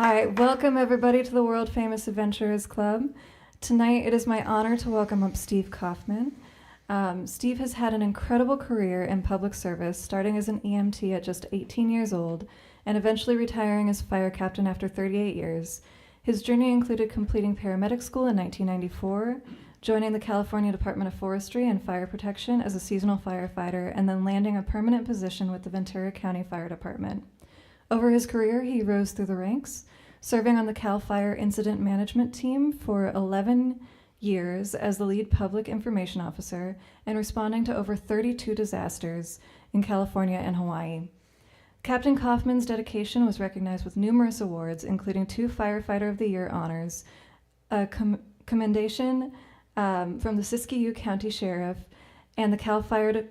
All right, welcome everybody to the world famous Adventurers Club. Tonight it is my honor to welcome up Steve Kaufmann. Steve has had an incredible career in public service, starting as an EMT at just 18 years old and eventually retiring as fire captain after 38 years. His journey included completing paramedic school in 1994, joining the California Department of Forestry and Fire Protection as a seasonal firefighter, and then landing a permanent position with the Ventura County Fire Department. Over his career, he rose through the ranks, serving on the Cal Fire Incident Management Team for 11 years as the lead public information officer and responding to over 32 disasters in California and Hawaii. Captain Kaufmann's dedication was recognized with numerous awards, including 2 Firefighter of the Year honors, a commendation from the Siskiyou County Sheriff, and the Cal Fire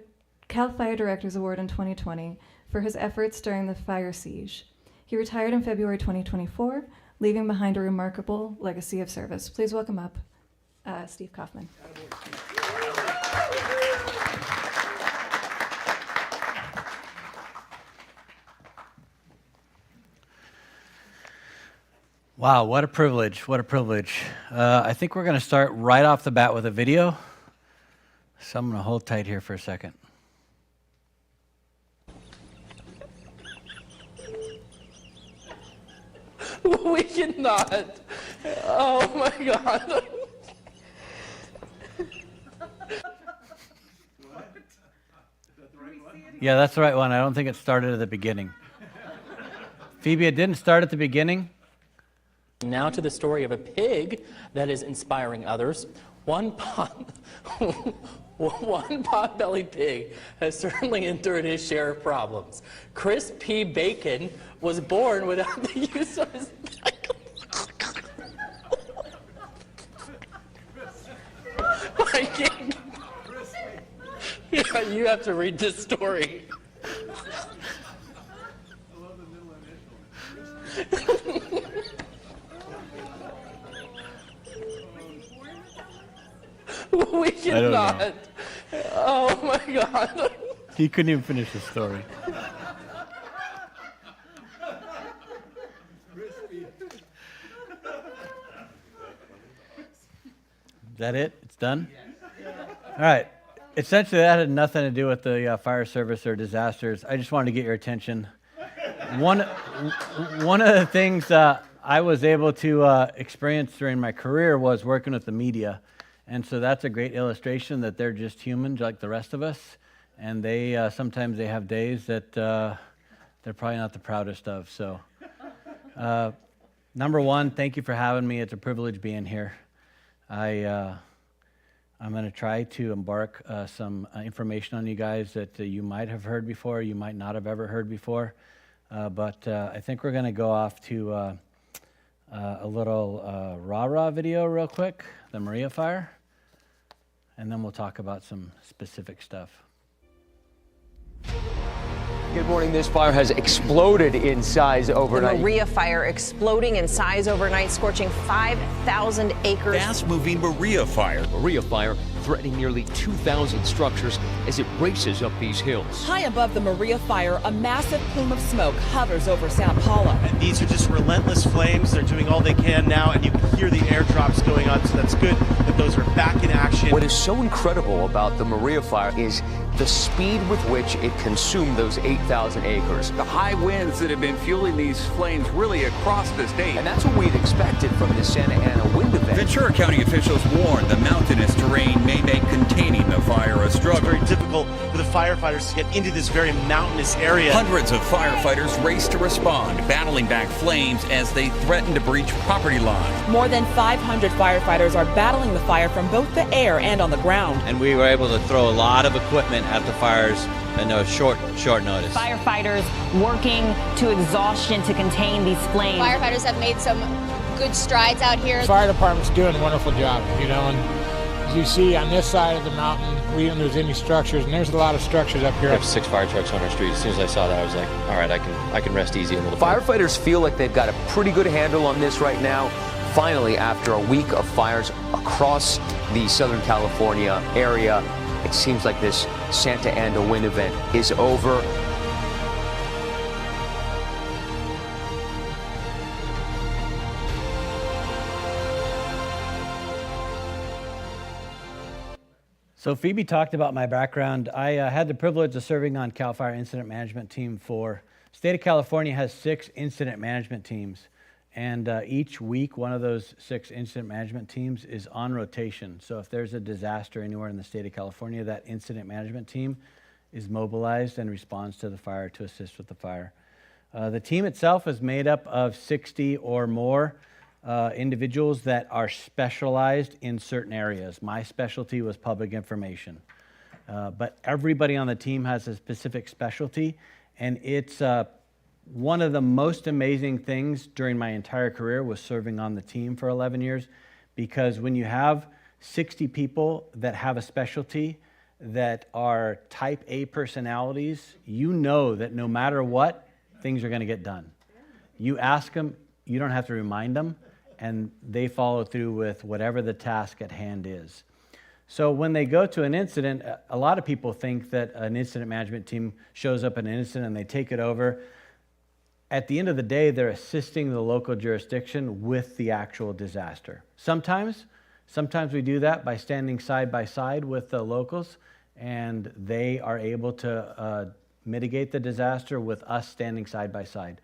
Directors Award in 2020 for his efforts during the fire siege. He retired in February 2024, leaving behind a remarkable legacy of service. Please welcome up Steve Kaufmann. Wow, what a privilege, what a privilege. I think we're going to start right off the bat with a video. So I'm going to hold tight here for a second. We cannot. Oh my God. Yeah, that's the right one. I don't think it started at the beginning. Phoebe, it didn't start at the beginning? Now to the story of a pig that is inspiring others. One pot-bellied pig has certainly endured his share of problems. Chris P. Bacon was born without the use of his I can't. Yeah, you have to read this story. We cannot. Oh my God. He couldn't even finish the story. Is that it? It's done? All right. Essentially, that had nothing to do with the fire service or disasters. I just wanted to get your attention. One of the things I was able to experience during my career was working with the media. And so that's a great illustration that they're just humans like the rest of us. And they sometimes they have days that they're probably not the proudest of. So number one, thank you for having me. It's a privilege being here. I'm going to try to embark some information on you guys that you might have heard before, you might not have ever heard before. But I think we're going to go off to a little rah-rah video real quick, the Maria Fire, and then we'll talk about some specific stuff. Good morning. This fire has exploded in size overnight. The Maria Fire exploding in size overnight, scorching 5,000 acres. Fast-moving Maria Fire. Maria Fire threatening nearly 2,000 structures as it races up these hills. High above the Maria Fire, a massive plume of smoke hovers over Sao Paulo. And these are just relentless flames. They're doing all they can now, and you can hear the airdrops going on, so that's good that those are back in action. What is so incredible about the Maria Fire is the speed with which it consumed those 8,000 acres. The high winds that have been fueling these flames really across the state. And that's what we'd expected from the Santa Ana wind event. Ventura County officials warn the mountainous terrain may make containing the fire a struggle. It's very difficult for the firefighters to get into this very mountainous area. Hundreds of firefighters race to respond, battling back flames as they threaten to breach property lines. More than 500 firefighters are battling the fire from both the air and on the ground. And we were able to throw a lot of equipment at the fires in a short notice. Firefighters working to exhaustion to contain these flames. Firefighters have made some good strides out here. The fire department's doing a wonderful job, you know, and as you see on this side of the mountain, we didn't lose any structures, and there's a lot of structures up here. We have 6 fire trucks on our street. As soon as I saw that, I was like, all right, I can rest easy a little bit. Firefighters feel like they've got a pretty good handle on this right now. Finally, after a week of fires across the Southern California area, it seems like this Santa Ana wind event is over. So Phoebe talked about my background. I had the privilege of serving on CAL FIRE incident management team for, state of California has 6 incident management teams. And each week, one of those 6 incident management teams is on rotation. So if there's a disaster anywhere in the state of California, that incident management team is mobilized and responds to the fire to assist with the fire. The team itself is made up of 60 or more individuals that are specialized in certain areas. My specialty was public information. But everybody on the team has a specific specialty, and it's one of the most amazing things during my entire career was serving on the team for 11 years, because when you have 60 people that have a specialty that are type A personalities, you know that no matter what, things are going to get done. You ask them, you don't have to remind them, and they follow through with whatever the task at hand is. So when they go to an incident, a lot of people think that an incident management team shows up in an incident and they take it over. At the end of the day, they're assisting the local jurisdiction with the actual disaster. Sometimes we do that by standing side by side with the locals, and they are able to mitigate the disaster with us standing side by side.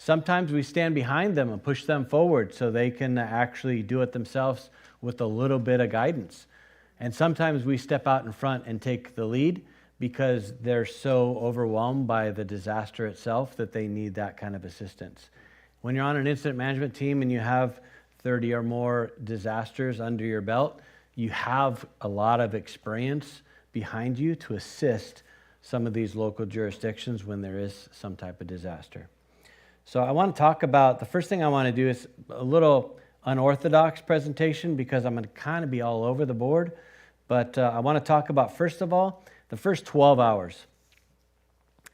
Sometimes we stand behind them and push them forward so they can actually do it themselves with a little bit of guidance. And sometimes we step out in front and take the lead because they're so overwhelmed by the disaster itself that they need that kind of assistance. When you're on an incident management team and you have 30 or more disasters under your belt, you have a lot of experience behind you to assist some of these local jurisdictions when there is some type of disaster. So I want to talk about, the first thing I want to do is a little unorthodox presentation because I'm going to kind of be all over the board. But I want to talk about, first of all, the first 12 hours.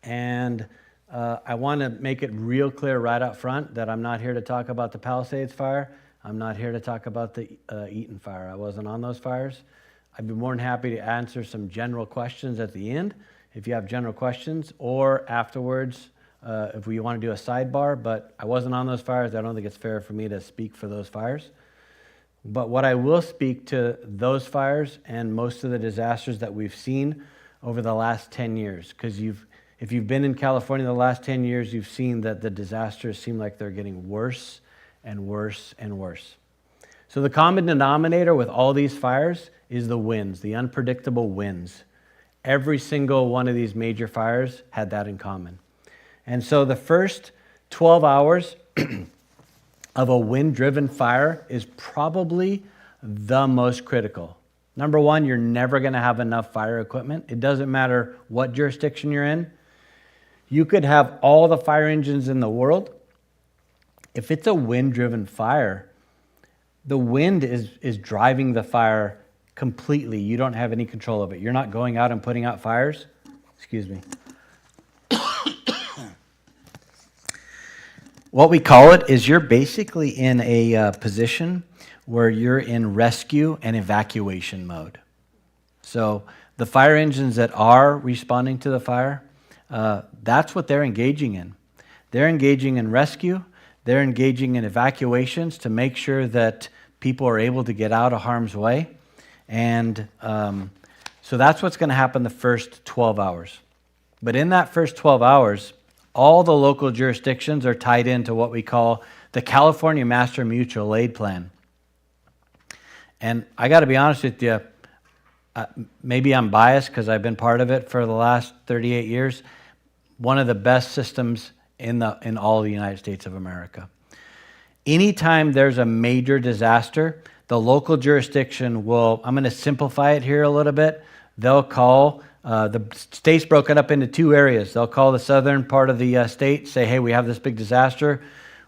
And I want to make it real clear right up front that I'm not here to talk about the Palisades fire. I'm not here to talk about the Eaton fire. I wasn't on those fires. I'd be more than happy to answer some general questions at the end if you have general questions, or afterwards if we want to do a sidebar, but I wasn't on those fires. I don't think it's fair for me to speak for those fires. But what I will speak to those fires and most of the disasters that we've seen over the last 10 years, because if you've been in California the last 10 years, you've seen that the disasters seem like they're getting worse and worse and worse. So the common denominator with all these fires is the winds, the unpredictable winds. Every single one of these major fires had that in common. And so the first 12 hours of a wind-driven fire is probably the most critical. Number one, you're never going to have enough fire equipment. It doesn't matter what jurisdiction you're in. You could have all the fire engines in the world. If it's a wind-driven fire, the wind is driving the fire completely. You don't have any control of it. You're not going out and putting out fires. Excuse me. What we call it is you're basically in a position where you're in rescue and evacuation mode. So the fire engines that are responding to the fire, that's what they're engaging in. They're engaging in rescue. They're engaging in evacuations to make sure that people are able to get out of harm's way. And so that's what's going to happen the first 12 hours. But in that first 12 hours, all the local jurisdictions are tied into what we call the California Master Mutual Aid Plan. And I got to be honest with you, maybe I'm biased because I've been part of it for the last 38 years. One of the best systems in all the United States of America. Anytime there's a major disaster, the local jurisdiction will, I'm going to simplify it here a little bit, they'll call, the state's broken up into 2 areas. They'll call the southern part of the state, say, hey, we have this big disaster.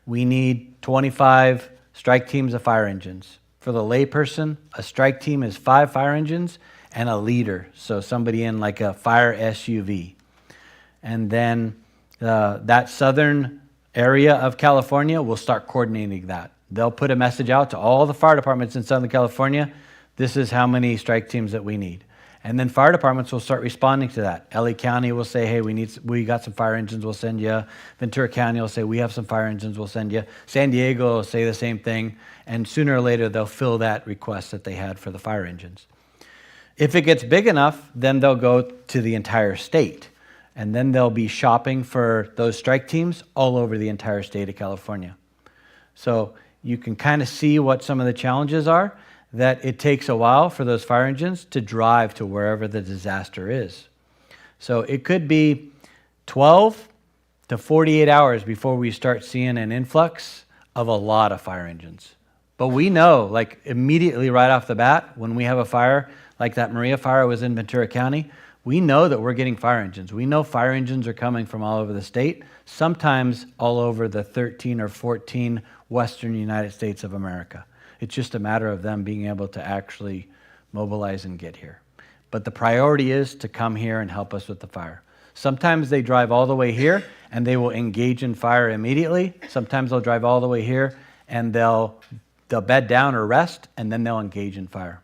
We need 25 strike teams of fire engines. For the layperson, a strike team is 5 fire engines and a leader, so somebody in like a fire SUV. And then that southern area of California will start coordinating that. They'll put a message out to all the fire departments in Southern California. This is how many strike teams that we need. And then fire departments will start responding to that. LA County will say, hey, we got some fire engines, we'll send you. Ventura County will say, we have some fire engines, we'll send you. San Diego will say the same thing. And sooner or later, they'll fill that request that they had for the fire engines. If it gets big enough, then they'll go to the entire state. And then they'll be shopping for those strike teams all over the entire state of California. So you can kind of see what some of the challenges are, that it takes a while for those fire engines to drive to wherever the disaster is. So it could be 12 to 48 hours before we start seeing an influx of a lot of fire engines. But we know, like immediately right off the bat, when we have a fire, like that Maria fire was in Ventura County, we know that we're getting fire engines. We know fire engines are coming from all over the state, sometimes all over the 13 or 14 western United States of America. It's just a matter of them being able to actually mobilize and get here. But the priority is to come here and help us with the fire. Sometimes they drive all the way here and they will engage in fire immediately. Sometimes they'll drive all the way here and they'll bed down or rest, and then they'll engage in fire.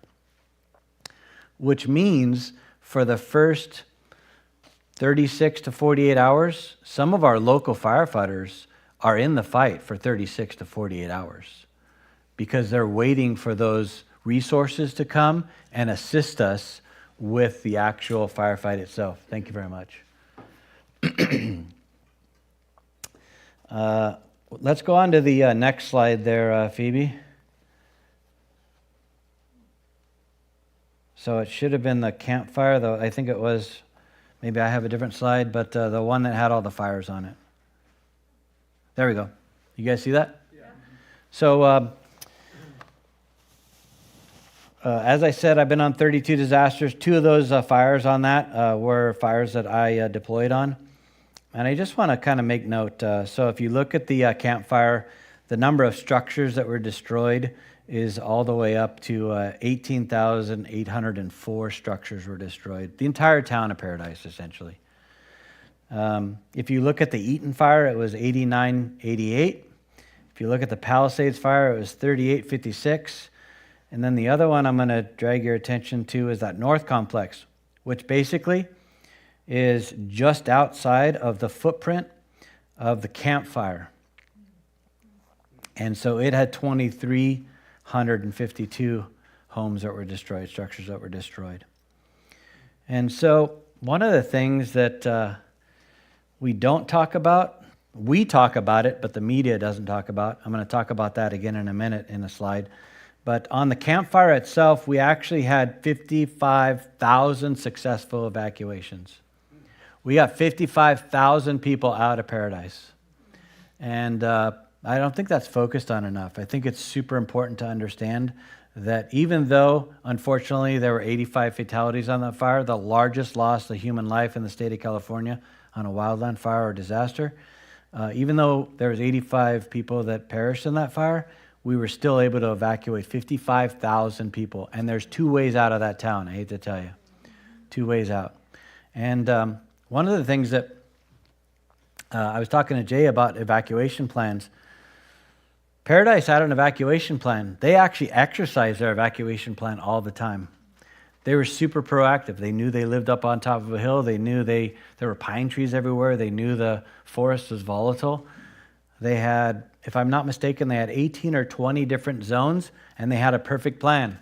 Which means for the first 36 to 48 hours, some of our local firefighters are in the fight for 36 to 48 hours because they're waiting for those resources to come and assist us with the actual firefight itself. Thank you very much. Let's go on to the next slide there, Phoebe. So it should have been the campfire, though I think it was, maybe I have a different slide, but the one that had all the fires on it. There we go. You guys see that? Yeah. So as I said, I've been on 32 disasters. 2 of those fires on that were fires that I deployed on. And I just want to kind of make note. So if you look at the campfire, the number of structures that were destroyed is all the way up to 18,804 structures were destroyed. The entire town of Paradise, essentially. If you look at the Eaton fire, it was 8988. If you look at the Palisades fire, it was 3856. And then the other one I'm going to drag your attention to is that North Complex, which basically is just outside of the footprint of the campfire. And so it had 2,352 homes that were destroyed, structures that were destroyed. And so one of the things that we don't talk about, we talk about it, but the media doesn't talk about. I'm going to talk about that again in a minute in a slide. But on the campfire itself, we actually had 55,000 successful evacuations. We got 55,000 people out of Paradise. And I don't think that's focused on enough. I think it's super important to understand that even though, unfortunately, there were 85 fatalities on that fire, the largest loss of human life in the state of California on a wildland fire or disaster, even though there was 85 people that perished in that fire, we were still able to evacuate 55,000 people. And there's 2 ways out of that town, I hate to tell you. 2 ways out. And one of the things that I was talking to Jay about evacuation plans. Paradise had an evacuation plan. They actually exercised their evacuation plan all the time. They were super proactive. They knew they lived up on top of a hill. They knew there were pine trees everywhere. They knew the forest was volatile. They had, if I'm not mistaken, they had 18 or 20 different zones, and they had a perfect plan.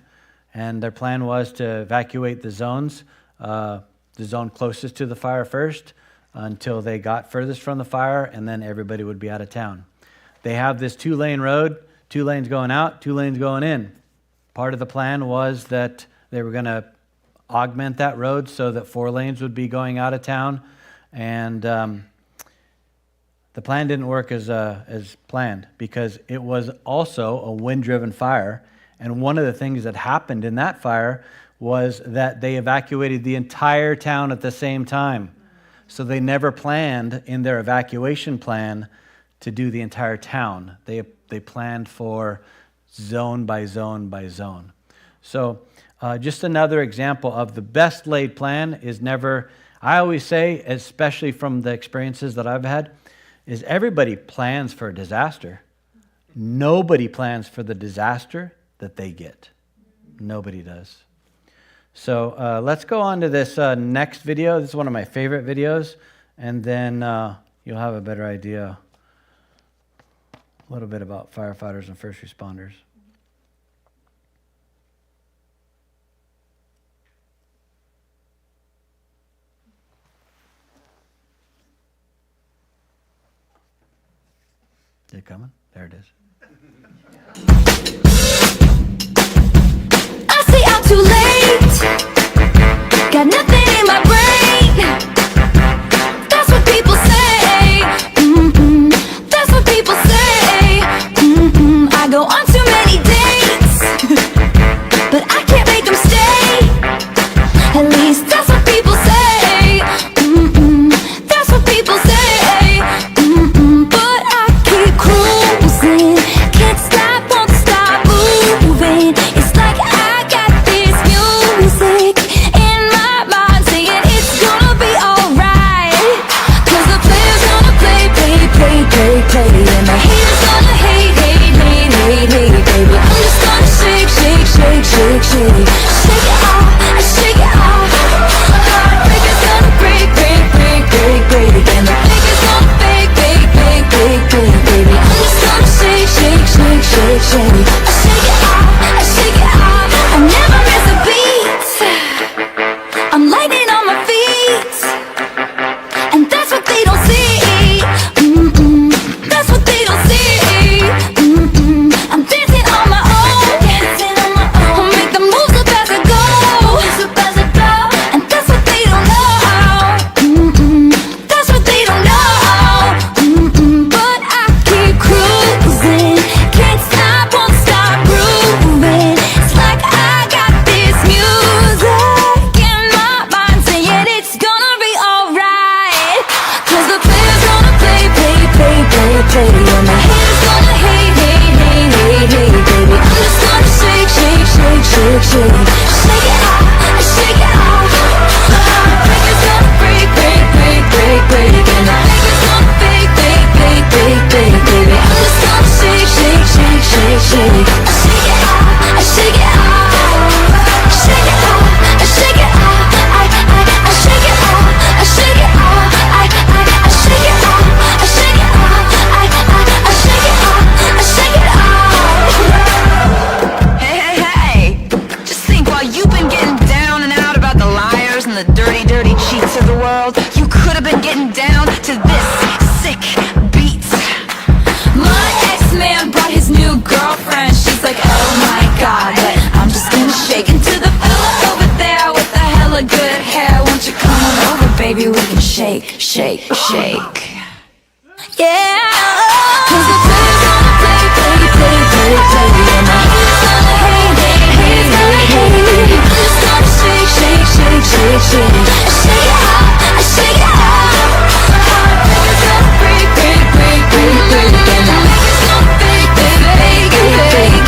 And their plan was to evacuate the zones, the zone closest to the fire first, until they got furthest from the fire, and then everybody would be out of town. They have this 2-lane road, 2 lanes going out, 2 lanes going in. Part of the plan was that they were going to augment that road so that 4 lanes would be going out of town. And the plan didn't work as planned because it was also a wind-driven fire. And one of the things that happened in that fire was that they evacuated the entire town at the same time. So they never planned in their evacuation plan to do the entire town. They planned for zone by zone by zone. So just another example of the best laid plan is never, I always say, especially from the experiences that I've had, is everybody plans for a disaster. Nobody plans for the disaster that they get. Nobody does. So let's go on to this next video. This is one of my favorite videos, and then you'll have a better idea a little bit about firefighters and first responders. Is it coming? There it is. I say I'm too late. Got nothing in my brain. That's what people say. That's what people say. I go on too many dates, but I can't make them stay. At least that's what people say. That's what people say. But I keep cruising. Can't stop, won't stop moving. It's like I got this music in my mind saying it's gonna be alright. Cause the player's gonna play. And the haters gonna hate, baby. I'm just gonna shake. Shake it off, shake it off. Heartbreaker's gonna break. And the faker's gonna fake, baby. I'm just gonna shake. I shake it off. I never miss a beat. I'm lightning on my feet, and that's what they don't see. That's what they don't see. I'm dancing on my own. I'll make the moves up as I go. And that's what they don't know. That's what they don't know. But I keep cruising. Can't stop, won't stop grooving. It's like I got this music in my mind saying it's gonna be alright. Cause the player's gonna play. And the haters gonna hate, baby. I'm just gonna shake. Shake it off, shake it off. The heartbreaker's gonna break. And the faker's gonna fake, baby. I'm just gonna shake. I shake it off, I shake it off. Shake it off, I shake it off. I shake it off, I shake it off. I shake it off, I shake it off. I shake it off, I shake it off. Hey, just think while you've been getting down and out about the liars and the dirty cheats of the world, you could have been getting down to this sick beat. My ex-man brought his new girlfriend. She's like, oh my god, but I'm just gonna shake into the fella over there with the hella good hair. Won't you come on over, baby? We can shake. Yeah. Cause the player's gonna play. And the haters gonna hate. I'm just gonna shake. I shake it off, I shake it off. Heartbreaker's gonna break. And the faker's gonna fake,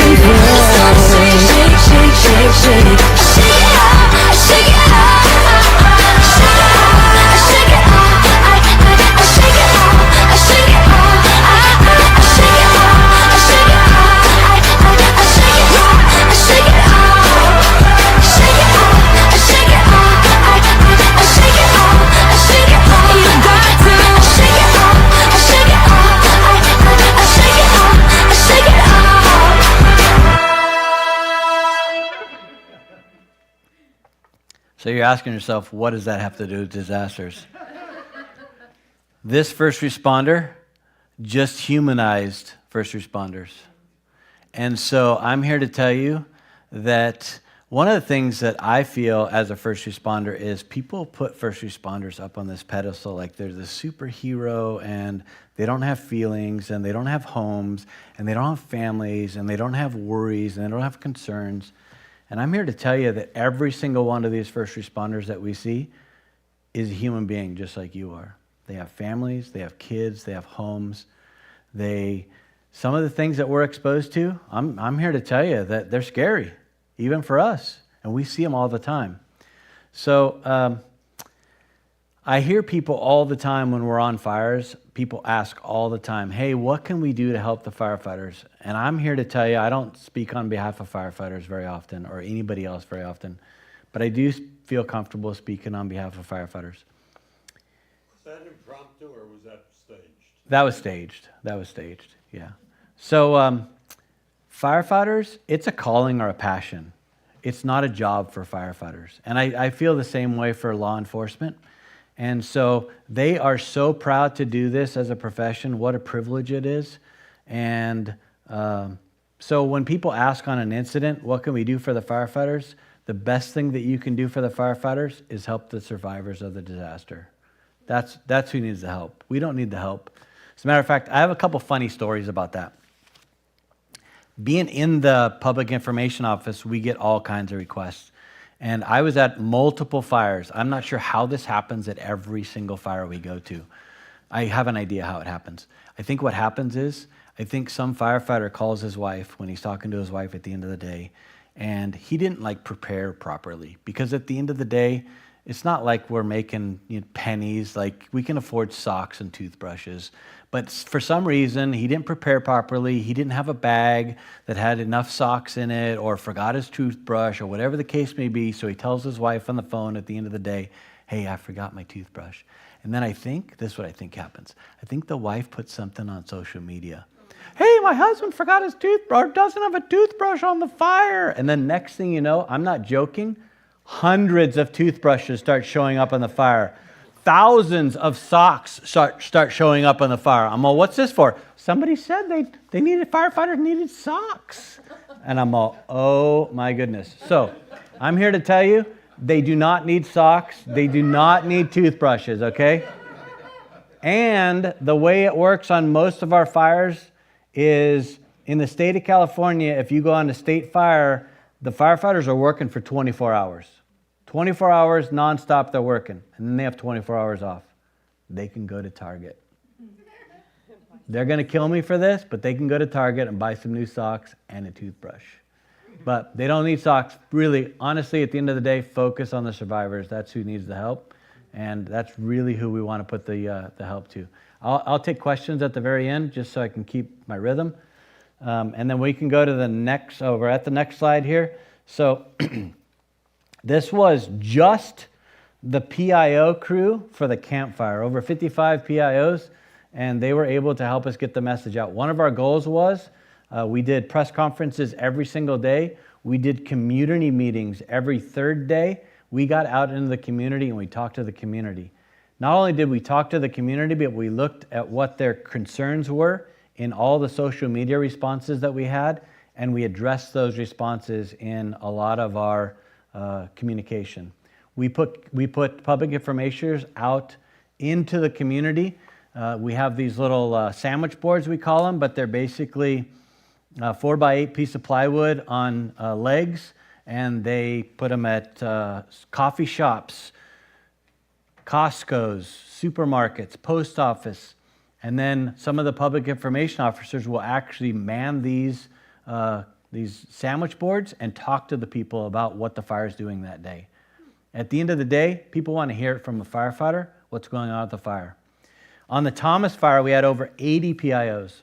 baby. I'm just gonna shake. I shake it off, I shake it off. I shake it off, I shake it off. I shake it off, I shake it off. I shake it off, I shake it off. I shake it off, shake it off. I shake it off, I shake it off. I shake it off. You got to shake it off. I shake it off. I shake it off. I shake it off. So you're asking yourself, what does that have to do with disasters? This first responder just humanized first responders. And so I'm here to tell you that one of the things that I feel as a first responder is people put first responders up on this pedestal like they're the superhero, and they don't have feelings, and they don't have homes, and they don't have families, and they don't have worries, and they don't have concerns. And I'm here to tell you that every single one of these first responders that we see is a human being just like you are. They have families, they have kids, they have homes. Some of the things that we're exposed to, I'm here to tell you that they're scary, even for us, and we see them all the time. So I hear people all the time when we're on fires, people ask all the time, hey, what can we do to help the firefighters? And I'm here to tell you, I don't speak on behalf of firefighters very often, or anybody else very often, but I do feel comfortable speaking on behalf of firefighters. Was that impromptu or was that staged? That was staged, yeah. So firefighters, it's a calling or a passion. It's not a job for firefighters. And I feel the same way for law enforcement. And so they are so proud to do this as a profession. What a privilege it is. And so when people ask on an incident, what can we do for the firefighters? The best thing that you can do for the firefighters is help the survivors of the disaster. That's who needs the help. We don't need the help. As a matter of fact, I have a couple funny stories about that. Being in the public information office, we get all kinds of requests. And I was at multiple fires. I'm not sure how this happens at every single fire we go to. I have an idea how it happens. I think what happens is, I think some firefighter calls his wife when he's talking to his wife at the end of the day, and he didn't prepare properly. Because at the end of the day, it's not like we're making pennies. Like, we can afford socks and toothbrushes. But for some reason, he didn't prepare properly. He didn't have a bag that had enough socks in it, or forgot his toothbrush, or whatever the case may be. So he tells his wife on the phone at the end of the day, hey, I forgot my toothbrush. And then this is what I think happens. I think the wife puts something on social media. Hey, my husband forgot his toothbrush, doesn't have a toothbrush on the fire. And then next thing you know, I'm not joking, hundreds of toothbrushes start showing up on the fire. Thousands of socks start showing up on the fire. I'm all, what's this for? Somebody said firefighters needed socks. And I'm all, oh my goodness. So I'm here to tell you, they do not need socks. They do not need toothbrushes, okay? And the way it works on most of our fires is in the state of California, if you go on a state fire, the firefighters are working for 24 hours. 24 hours nonstop they're working, and then they have 24 hours off. They can go to Target. They're going to kill me for this, but they can go to Target and buy some new socks and a toothbrush. But they don't need socks. Really, honestly, at the end of the day, focus on the survivors. That's who needs the help, and that's really who we want to put the help to. I'll take questions at the very end just so I can keep my rhythm. And then we can go to the next, we're at the next slide here. So this was just the PIO crew for the campfire, over 55 PIOs, and they were able to help us get the message out. One of our goals was we did press conferences every single day. We did community meetings every third day. We got out into the community and we talked to the community. Not only did we talk to the community, but we looked at what their concerns were in all the social media responses that we had, and we addressed those responses in a lot of our communication. We put public information out into the community. We have these little sandwich boards, we call them, but they're basically 4x8 piece of plywood on legs, and they put them at coffee shops, Costco's, supermarkets, post office, and then some of the public information officers will actually man these sandwich boards and talk to the people about what the fire is doing that day. At the end of the day, people want to hear it from a firefighter, what's going on at the fire. On the Thomas fire, we had over 80 PIOs.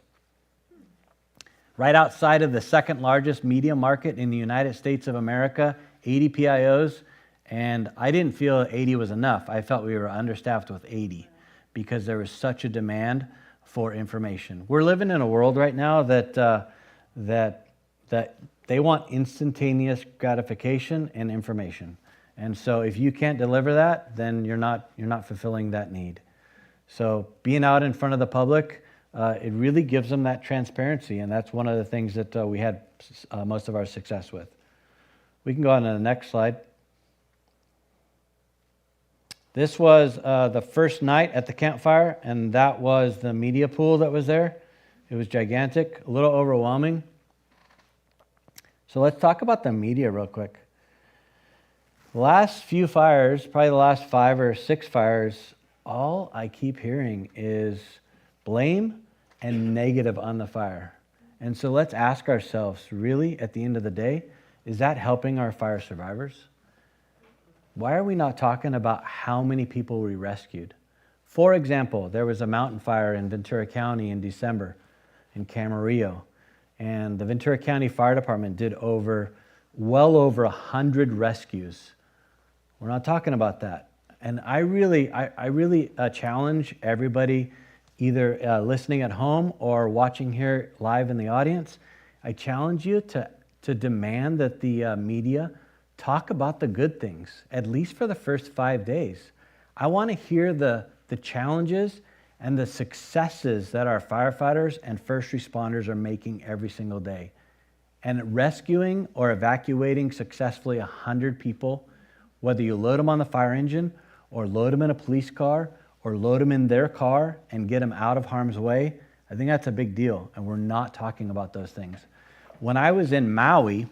Right outside of the second largest media market in the United States of America, 80 PIOs. And I didn't feel 80 was enough. I felt we were understaffed with 80 because there was such a demand for information. We're living in a world right now that they want instantaneous gratification and information. And so if you can't deliver that, then you're not fulfilling that need. So being out in front of the public, it really gives them that transparency, and that's one of the things that we had most of our success with. We can go on to the next slide. This was the first night at the campfire, and that was the media pool that was there. It was gigantic, a little overwhelming. So let's talk about the media real quick. The last few fires, probably the last 5 or 6 fires, all I keep hearing is blame and negative on the fire. And so let's ask ourselves, really, at the end of the day, is that helping our fire survivors? Why are we not talking about how many people we rescued? For example, there was a mountain fire in Ventura County in December in Camarillo, and the Ventura County Fire Department did well over 100 rescues. We're not talking about that. And I really challenge everybody, either listening at home or watching here live in the audience. I challenge you to demand that the media talk about the good things, at least for the first 5 days. I want to hear the challenges and the successes that our firefighters and first responders are making every single day. And rescuing or evacuating successfully 100 people, whether you load them on the fire engine or load them in a police car or load them in their car and get them out of harm's way, I think that's a big deal, and we're not talking about those things. When I was in Maui,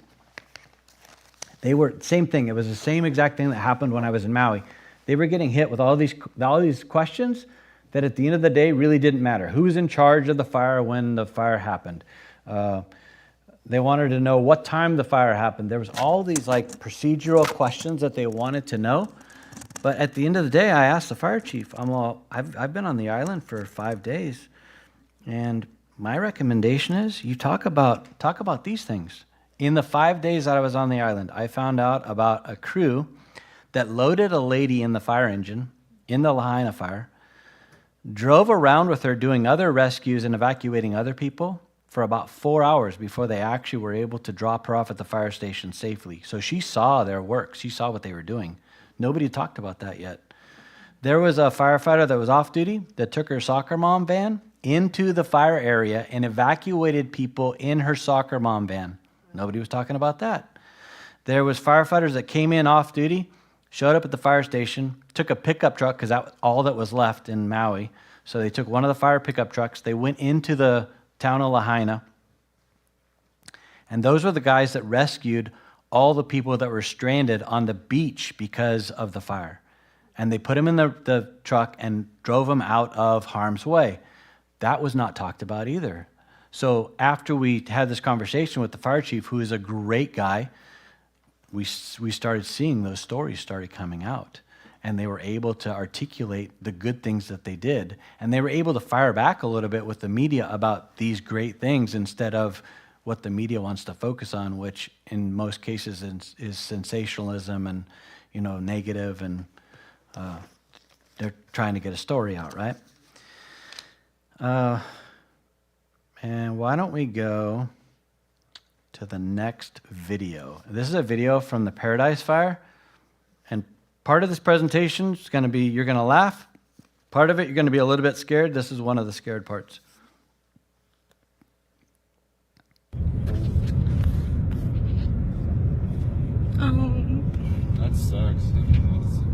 they were, same thing, it was the same exact thing that happened when I was in Maui. They were getting hit with all these questions that at the end of the day really didn't matter. Who was in charge of the fire when the fire happened? They wanted to know what time the fire happened. There was all these like procedural questions that they wanted to know. But at the end of the day, I asked the fire chief, I've been on the island for 5 days, and my recommendation is you talk about these things. In the 5 days that I was on the island, I found out about a crew that loaded a lady in the fire engine in the Lahaina fire, drove around with her doing other rescues and evacuating other people for about 4 hours before they actually were able to drop her off at the fire station safely. So she saw their work. She saw what they were doing. Nobody talked about that yet. There was a firefighter that was off duty that took her soccer mom van into the fire area and evacuated people in her soccer mom van. Nobody was talking about that. There was firefighters that came in off duty, showed up at the fire station, took a pickup truck because that was all that was left in Maui. So they took one of the fire pickup trucks. They went into the town of Lahaina. And those were the guys that rescued all the people that were stranded on the beach because of the fire. And they put them in the truck and drove them out of harm's way. That was not talked about either. So after we had this conversation with the fire chief, who is a great guy, we started seeing those stories started coming out. And they were able to articulate the good things that they did. And they were able to fire back a little bit with the media about these great things instead of what the media wants to focus on, which in most cases is sensationalism and, negative, and they're trying to get a story out, right? And why don't we go to the next video? This is a video from the Paradise Fire. And part of this presentation is going to be, you're going to laugh. Part of it, you're going to be a little bit scared. This is one of the scared parts. That sucks.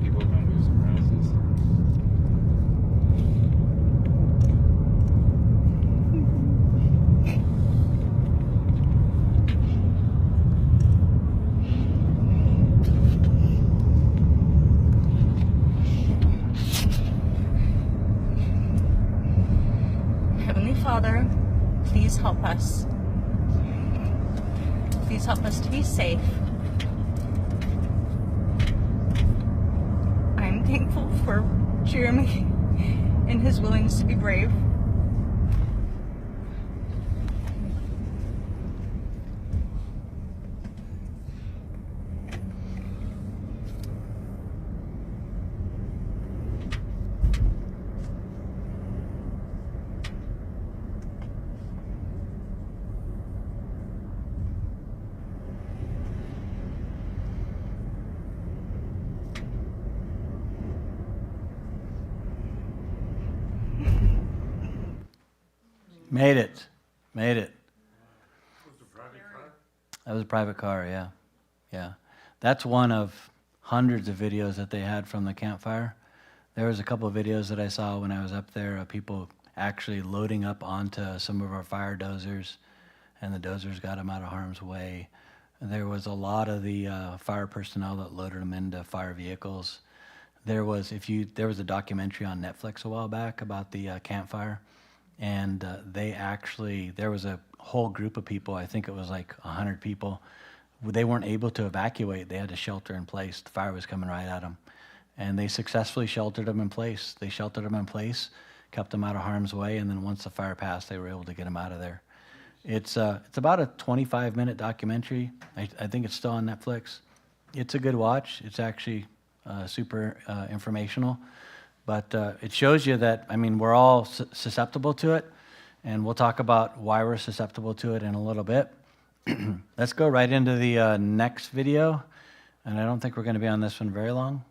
People are going to do surprises. Heavenly Father, please help us. Please help us to be safe. I'm thankful for Jeremy and his willingness to be brave. Made it. Made it. Was it a private car? That was a private car, yeah. Yeah. That's one of hundreds of videos that they had from the campfire. There was a couple of videos that I saw when I was up there of people actually loading up onto some of our fire dozers, and the dozers got them out of harm's way. And there was a lot of the fire personnel that loaded them into fire vehicles. There was a documentary on Netflix a while back about the campfire. And there was a whole group of people, I think it was like 100 people. They weren't able to evacuate. They had to shelter in place. The fire was coming right at them. And they successfully sheltered them in place. They sheltered them in place, kept them out of harm's way, and then once the fire passed, they were able to get them out of there. It's about a 25-minute documentary. I think it's still on Netflix. It's a good watch. It's actually super informational. But it shows you that, we're all susceptible to it, and we'll talk about why we're susceptible to it in a little bit. Let's go right into the next video, and I don't think we're going to be on this one very long.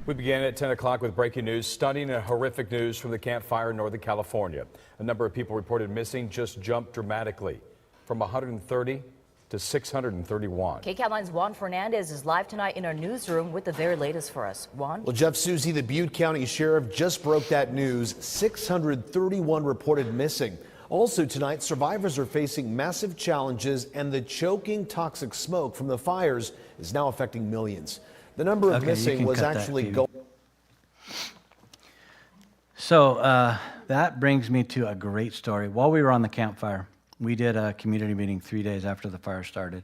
We began at 10 o'clock with breaking news, stunning and horrific news from the Camp Fire in Northern California. A number of people reported missing just jumped dramatically from 130 to 631. KCAL 9's Juan Fernandez is live tonight in our newsroom with the very latest for us. Juan? Well, Jeff, Susie, the Butte County Sheriff just broke that news. 631 reported missing. Also tonight, survivors are facing massive challenges, and the choking toxic smoke from the fires is now affecting millions. The number of missing was actually going. So that brings me to a great story. While we were on the campfire, we did a community meeting 3 days after the fire started.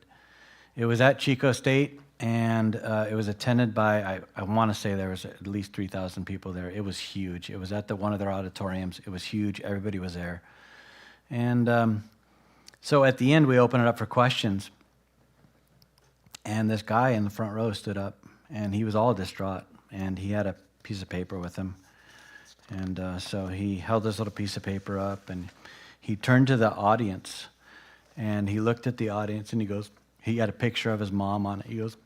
It was at Chico State, and it was attended by, I want to say there was at least 3,000 people there. It was huge. It was at one of their auditoriums. It was huge. Everybody was there. And so at the end, we opened it up for questions. And this guy in the front row stood up, and he was all distraught, and he had a piece of paper with him. And so he held this little piece of paper up, and he turned to the audience, and he looked at the audience, and he had a picture of his mom on it. He goes,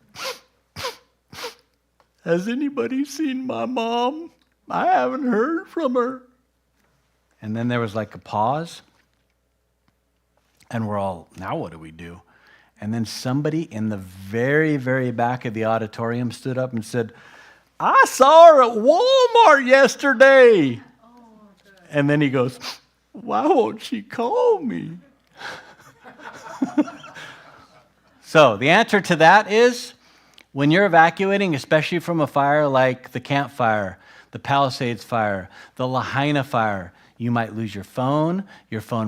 "Has anybody seen my mom? I haven't heard from her." And then there was like a pause, and we're all, now what do we do? And then somebody in the very, very back of the auditorium stood up and said, "I saw her at Walmart yesterday." And then he goes, "Why won't she call me?" So the answer to that is, when you're evacuating, especially from a fire like the Camp Fire, the Palisades Fire, the Lahaina Fire, you might lose your phone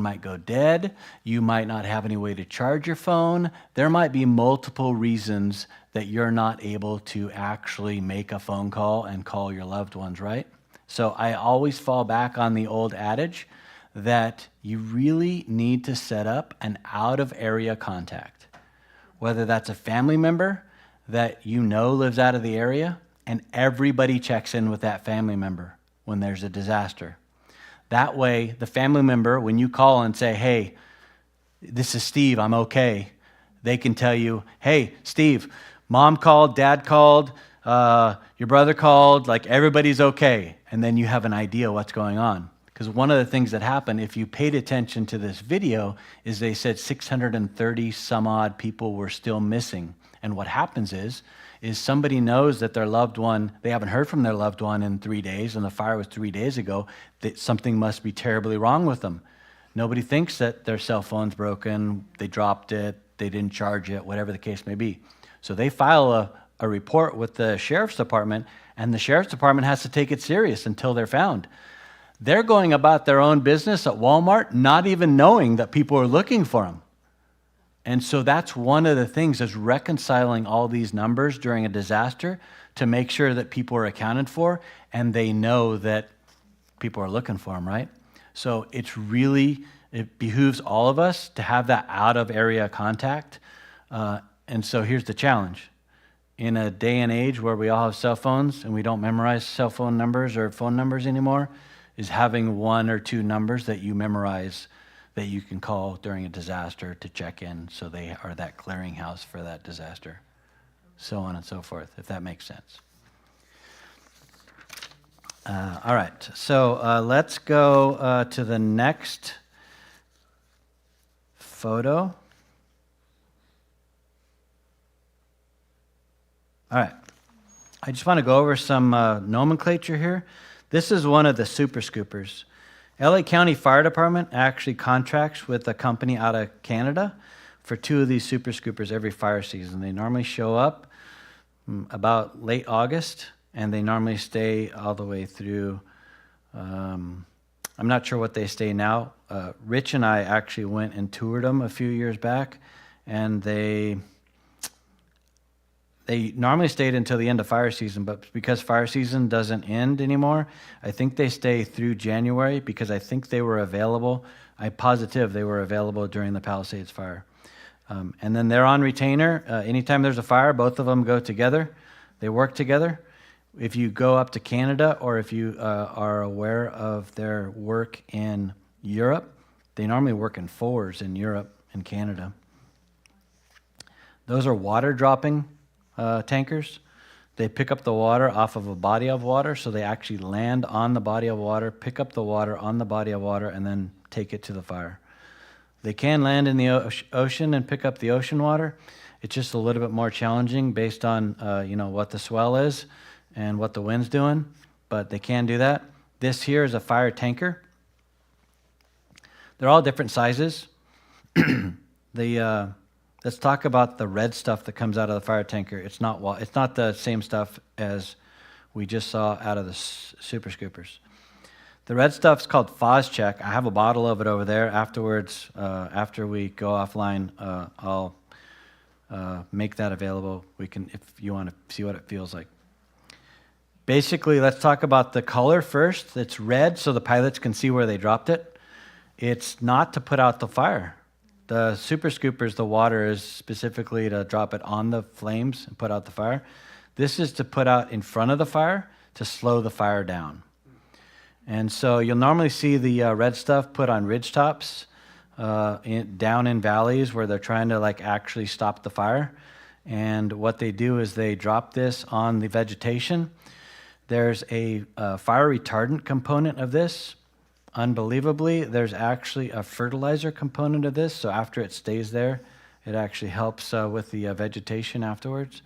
might go dead, you might not have any way to charge your phone. There might be multiple reasons that you're not able to actually make a phone call and call your loved ones, right? So I always fall back on the old adage that you really need to set up an out-of-area contact, whether that's a family member that you know lives out of the area, and everybody checks in with that family member when there's a disaster. That way, the family member, when you call and say, "Hey, this is Steve, I'm okay," they can tell you, "Hey, Steve, mom called, dad called, your brother called, like everybody's okay." And then you have an idea what's going on. Because one of the things that happened, if you paid attention to this video, is they said 630 some odd people were still missing. And what happens is somebody knows that their loved one, they haven't heard from their loved one in 3 days, and the fire was 3 days ago, that something must be terribly wrong with them. Nobody thinks that their cell phone's broken, they dropped it, they didn't charge it, whatever the case may be. So they file a report with the Sheriff's Department, and the Sheriff's Department has to take it serious until they're found. They're going about their own business at Walmart, not even knowing that people are looking for them. And so that's one of the things, is reconciling all these numbers during a disaster to make sure that people are accounted for and they know that people are looking for them, right? So it behooves all of us to have that out-of-area contact. And so here's the challenge. In a day and age where we all have cell phones and we don't memorize cell phone numbers or phone numbers anymore, is having one or two numbers that you memorize that you can call during a disaster to check in, so they are that clearinghouse for that disaster, so on and so forth, if that makes sense. All right, so let's go to the next photo. All right, I just want to go over some nomenclature here. This is one of the super scoopers. LA County Fire Department actually contracts with a company out of Canada for 2 of these super scoopers every fire season. They normally show up about late August, and they normally stay all the way through, I'm not sure what they stay now. Rich and I actually went and toured them a few years back, and they normally stayed until the end of fire season, but because fire season doesn't end anymore, I think they stay through January, because I think they were available. I'm positive they were available during the Palisades fire. And then they're on retainer. Anytime there's a fire, both of them go together. They work together. If you go up to Canada, or if you are aware of their work in Europe, they normally work in 4s in Europe and Canada. Those are water dropping tankers. they pick up the water off of a body of water, so they actually land on the body of water, pick up the water on the body of water, and then take it to the fire. They can land in the ocean and pick up the ocean water. It's just a little bit more challenging based on what the swell is and what the wind's doing, but they can do that. This here is a fire tanker. They're all different sizes. Let's talk about the red stuff that comes out of the fire tanker. It's not the same stuff as we just saw out of the super scoopers. The red stuff's called Check. I have a bottle of it over there. Afterwards, after we go offline, I'll make that available. We can, if you want to see what it feels like. Basically, let's talk about the color first. It's red, so the pilots can see where they dropped it. It's not to put out the fire. The super scoopers, the water is specifically to drop it on the flames and put out the fire. This is to put out in front of the fire to slow the fire down. And so you'll normally see the red stuff put on ridge tops, down in valleys where they're trying to actually stop the fire. And what they do is they drop this on the vegetation. There's a fire retardant component of this. Unbelievably, there's actually a fertilizer component of this, so after it stays there, it actually helps with the vegetation afterwards.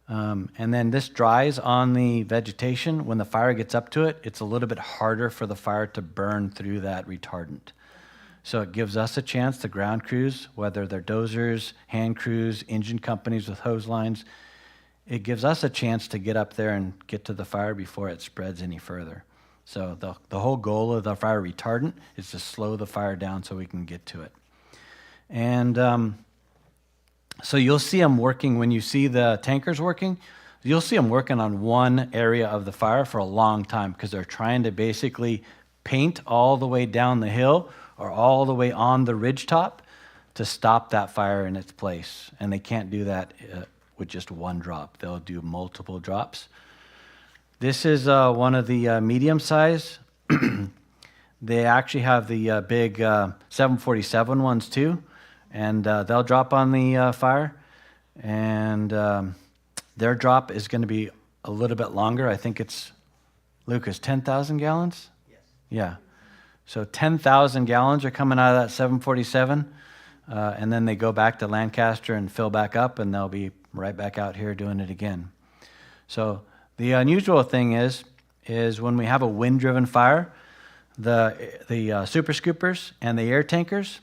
And then this dries on the vegetation. When the fire gets up to it, it's a little bit harder for the fire to burn through that retardant. So it gives us a chance, the ground crews, whether they're dozers, hand crews, engine companies with hose lines, it gives us a chance to get up there and get to the fire before it spreads any further. So the whole goal of the fire retardant is to slow the fire down so we can get to it. And so you'll see them working, when you see the tankers working, you'll see them working on one area of the fire for a long time because they're trying to basically paint all the way down the hill or all the way on the ridge top to stop that fire in its place. And they can't do that with just one drop. They'll do multiple drops. This is one of the medium size. They actually have the big 747 ones too, and they'll drop on the fire. And their drop is going to be a little bit longer. I think it's, Lucas, 10,000 gallons? Yes. Yeah. So 10,000 gallons are coming out of that 747, and then they go back to Lancaster and fill back up, and they'll be right back out here doing it again. So the unusual thing is when we have a wind-driven fire, the super scoopers and the air tankers,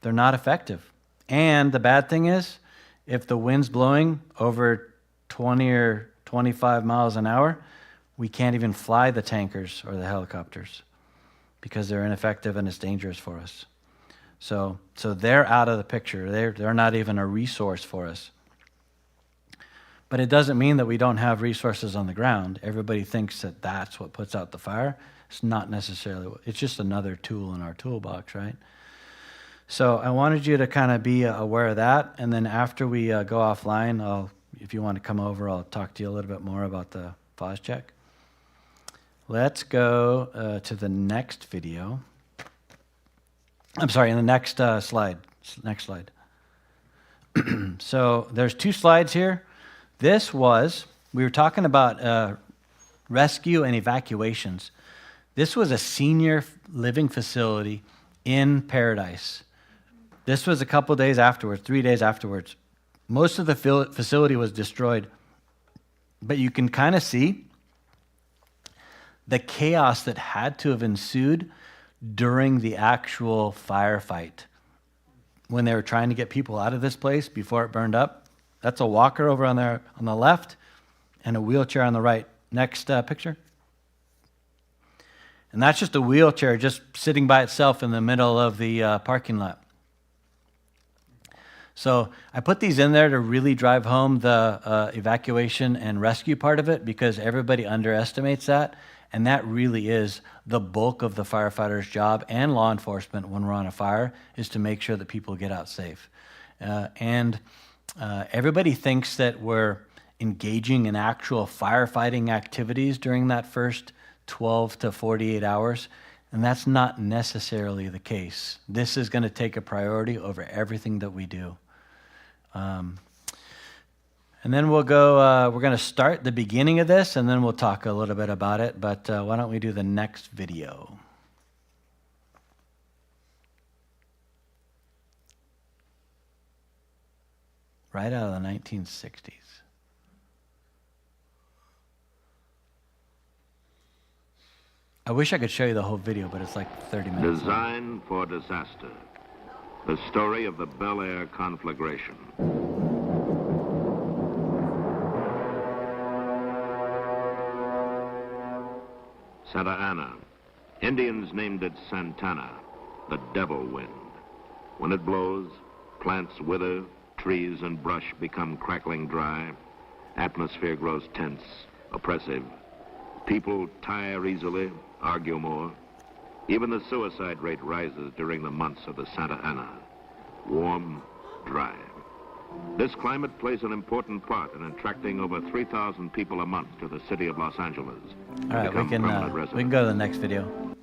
they're not effective. And the bad thing is, if the wind's blowing over 20 or 25 miles an hour, we can't even fly the tankers or the helicopters because they're ineffective and it's dangerous for us. So they're out of the picture. They're not even a resource for us. But it doesn't mean that we don't have resources on the ground. Everybody thinks that that's what puts out the fire. It's not necessarily. It's just another tool in our toolbox, right? So I wanted you to kind of be aware of that. And then after we go offline, if you want to come over, I'll talk to you a little bit more about the FOS check. Let's go to the next video. I'm sorry, in the next slide. Next slide. So there's two slides here. We were talking about rescue and evacuations. This was a senior living facility in Paradise. This was a couple days afterwards, 3 days afterwards. Most of the facility was destroyed, but you can kind of see the chaos that had to have ensued during the actual firefight when they were trying to get people out of this place before it burned up. That's a walker over on the left and a wheelchair on the right. Next picture. And that's just a wheelchair just sitting by itself in the middle of the parking lot. So I put these in there to really drive home the evacuation and rescue part of it because everybody underestimates that. And that really is the bulk of the firefighter's job and law enforcement when we're on a fire, is to make sure that people get out safe. Everybody thinks that we're engaging in actual firefighting activities during that first 12 to 48 hours, and that's not necessarily the case. This is going to take a priority over everything that we do. And then we'll go, we're going to start the beginning of this, and then we'll talk a little bit about it. But why don't we do the next video? Right out of the 1960s. I wish I could show you the whole video, but it's like 30 minutes. Design for disaster. The story of the Bel Air conflagration. Santa Ana. Indians named it Santana, the devil wind. When it blows, plants wither, trees and brush become crackling dry. Atmosphere grows tense, oppressive. People tire easily, argue more. Even the suicide rate rises during the months of the Santa Ana. Warm, dry. This climate plays an important part in attracting over 3,000 people a month to the city of Los Angeles. All right, we can go to the next video.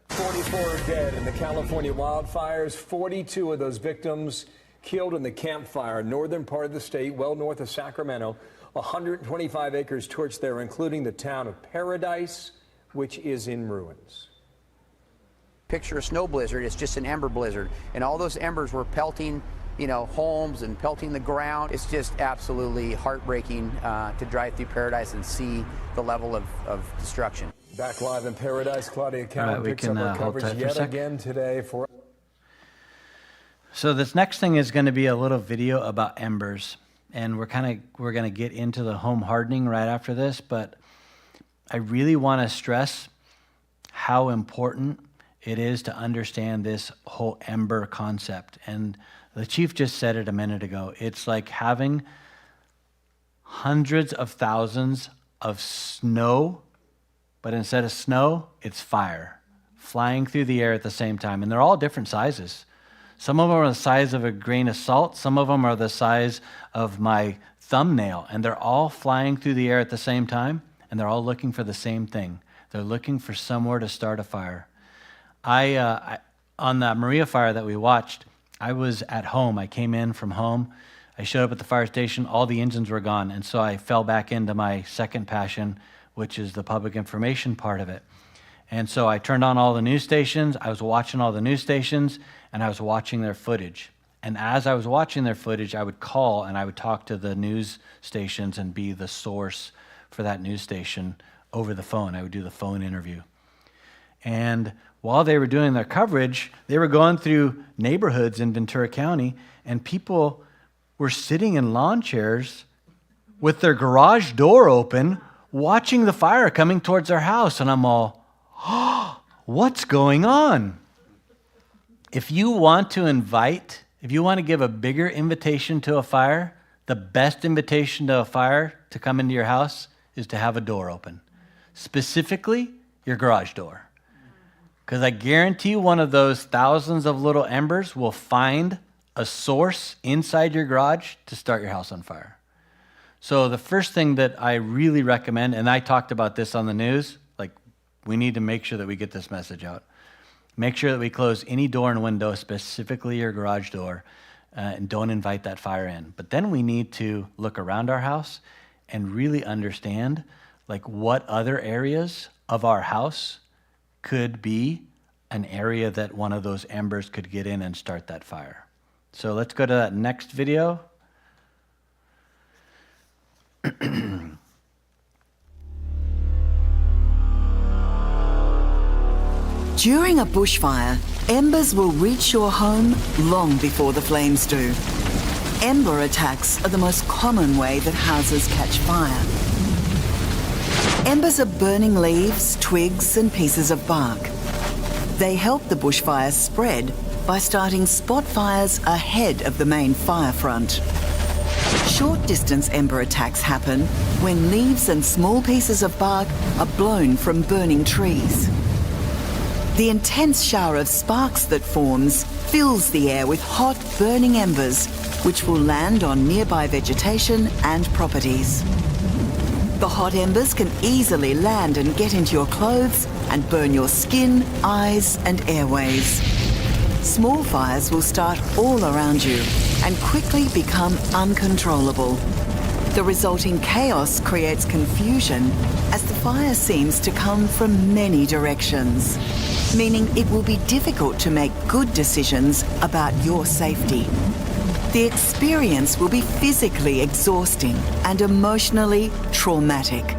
44 dead in the California wildfires, 42 of those victims killed in the Camp Fire, northern part of the state, well north of Sacramento. 125 acres torched there, including the town of Paradise, which is in ruins. Picture a snow blizzard, it's just an ember blizzard. And all those embers were pelting, you know, homes and pelting the ground. It's just absolutely heartbreaking to drive through Paradise and see the level of destruction. Back live in Paradise, Claudia Cowan picks up our coverage yet again today for... So this next thing is going to be a little video about embers. And we're going to get into the home hardening right after this, but I really want to stress how important it is to understand this whole ember concept. And the chief just said it a minute ago. It's like having hundreds of thousands of snow, but instead of snow, it's fire flying through the air at the same time. And they're all different sizes. Some of them are the size of a grain of salt. Some of them are the size of my thumbnail. And they're all flying through the air at the same time. And they're all looking for the same thing. They're looking for somewhere to start a fire. On the Maria fire that we watched, I was at home. I came in from home. I showed up at the fire station. All the engines were gone. And so I fell back into my second passion, which is the public information part of it. And so I turned on all the news stations. I was watching all the news stations, and I was watching their footage. And as I was watching their footage, I would call and I would talk to the news stations and be the source for that news station over the phone. I would do the phone interview. And while they were doing their coverage, they were going through neighborhoods in Ventura County, and people were sitting in lawn chairs with their garage door open, watching the fire coming towards their house. And I'm all, oh, what's going on? If you want to give a bigger invitation to a fire, the best invitation to a fire to come into your house is to have a door open. Specifically, your garage door. Because I guarantee one of those thousands of little embers will find a source inside your garage to start your house on fire. So the first thing that I really recommend, and I talked about this on the news, like we need to make sure that we get this message out. Make sure that we close any door and window, specifically your garage door, and don't invite that fire in. But then we need to look around our house and really understand like what other areas of our house could be an area that one of those embers could get in and start that fire. So let's go to that next video. During a bushfire, embers will reach your home long before the flames do. Ember attacks are the most common way that houses catch fire. Embers are burning leaves, twigs, and pieces of bark. They help the bushfire spread by starting spot fires ahead of the main fire front. Short-distance ember attacks happen when leaves and small pieces of bark are blown from burning trees. The intense shower of sparks that forms fills the air with hot, burning embers, which will land on nearby vegetation and properties. The hot embers can easily land and get into your clothes and burn your skin, eyes, and airways. Small fires will start all around you, and quickly become uncontrollable. The resulting chaos creates confusion as the fire seems to come from many directions, meaning it will be difficult to make good decisions about your safety. The experience will be physically exhausting and emotionally traumatic.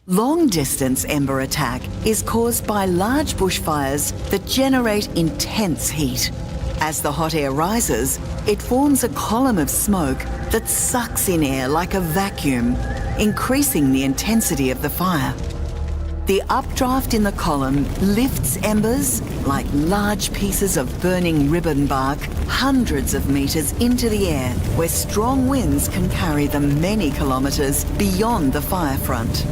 Long-distance ember attack is caused by large bushfires that generate intense heat. As the hot air rises, it forms a column of smoke that sucks in air like a vacuum, increasing the intensity of the fire. The updraft in the column lifts embers like large pieces of burning ribbon bark hundreds of meters into the air, where strong winds can carry them many kilometers beyond the fire front.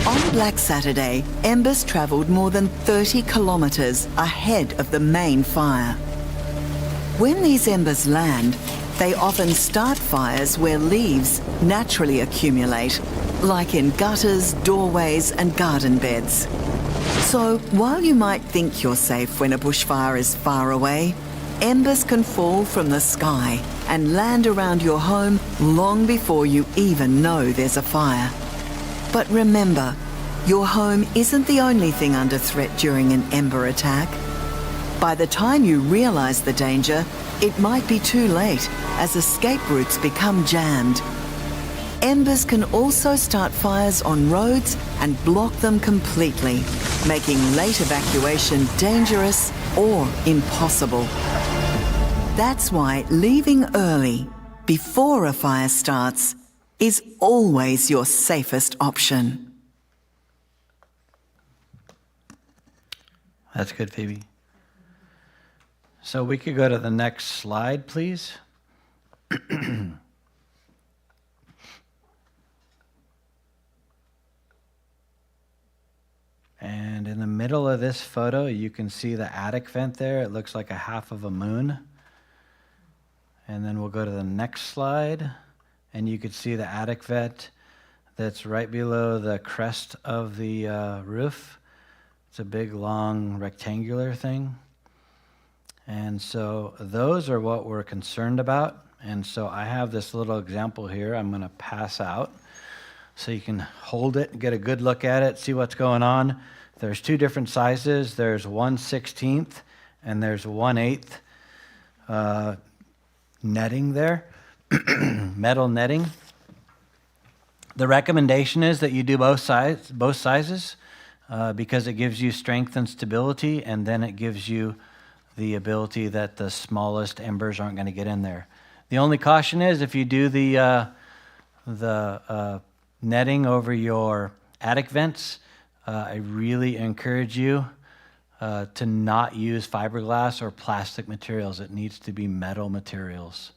On Black Saturday, embers travelled more than 30 kilometres ahead of the main fire. When these embers land, they often start fires where leaves naturally accumulate, like in gutters, doorways and garden beds. So while you might think you're safe when a bushfire is far away, embers can fall from the sky and land around your home long before you even know there's a fire. But remember, your home isn't the only thing under threat during an ember attack. By the time you realise the danger, it might be too late as escape routes become jammed. Embers can also start fires on roads and block them completely, making late evacuation dangerous or impossible. That's why leaving early, before a fire starts, is always your safest option. That's good, Phoebe. So we could go to the next slide, please. And in the middle of this photo, you can see the attic vent there. It looks like a half of a moon. And then we'll go to the next slide. And you could see the attic vent that's right below the crest of the roof. It's a big, long, rectangular thing. And so those are what we're concerned about. And so I have this little example here I'm going to pass out so you can hold it, get a good look at it, see what's going on. There's two different sizes. There's 1/16 and there's 1/8 netting there. Metal netting. The recommendation is that you do both sizes because it gives you strength and stability, and then it gives you the ability that the smallest embers aren't going to get in there. The only caution is if you do the netting over your attic vents, I really encourage you to not use fiberglass or plastic materials. It needs to be metal materials.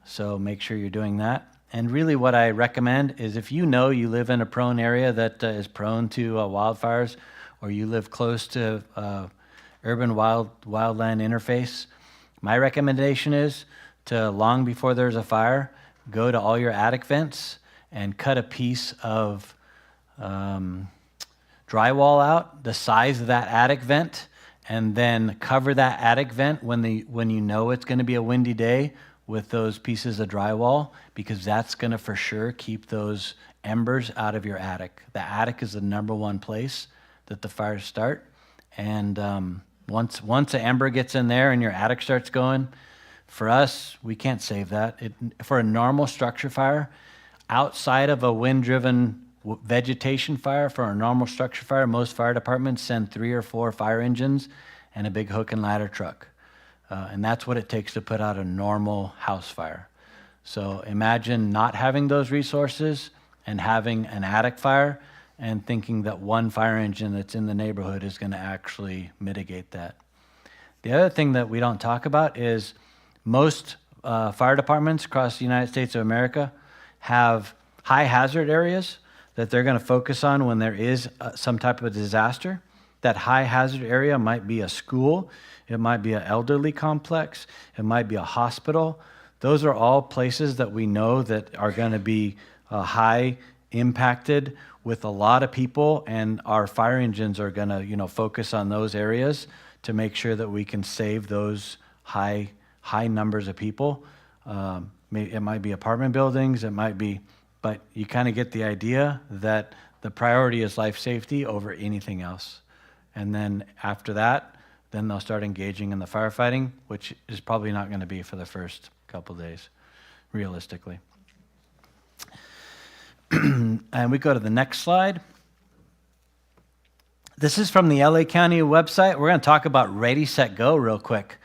So make sure you're doing that. And really what I recommend is if you know you live in a prone area that is prone to wildfires, or you live close to urban wildland interface, my recommendation is to, long before there's a fire, go to all your attic vents and cut a piece of drywall out, the size of that attic vent, and then cover that attic vent when you know it's going to be a windy day with those pieces of drywall, because that's going to for sure keep those embers out of your attic. The attic is the #1 place that the fires start. And once an ember gets in there and your attic starts going, for us, we can't save that. For a normal structure fire, outside of a wind-driven vegetation fire, for a normal structure fire, most fire departments send 3 or 4 fire engines and a big hook and ladder truck. And that's what it takes to put out a normal house fire. So imagine not having those resources and having an attic fire and thinking that one fire engine that's in the neighborhood is going to actually mitigate that. The other thing that we don't talk about is most fire departments across the United States of America have high hazard areas that they're going to focus on when there is some type of disaster. That high hazard area might be a school, it might be an elderly complex, it might be a hospital. Those are all places that we know that are going to be high impacted with a lot of people, and our fire engines are going to, focus on those areas to make sure that we can save those high numbers of people. It might be apartment buildings, it might be, but you kind of get the idea that the priority is life safety over anything else. And then after that, then they'll start engaging in the firefighting, which is probably not going to be for the first couple days, realistically. And we go to the next slide. This is from the LA County website. We're going to talk about Ready, Set, Go real quick.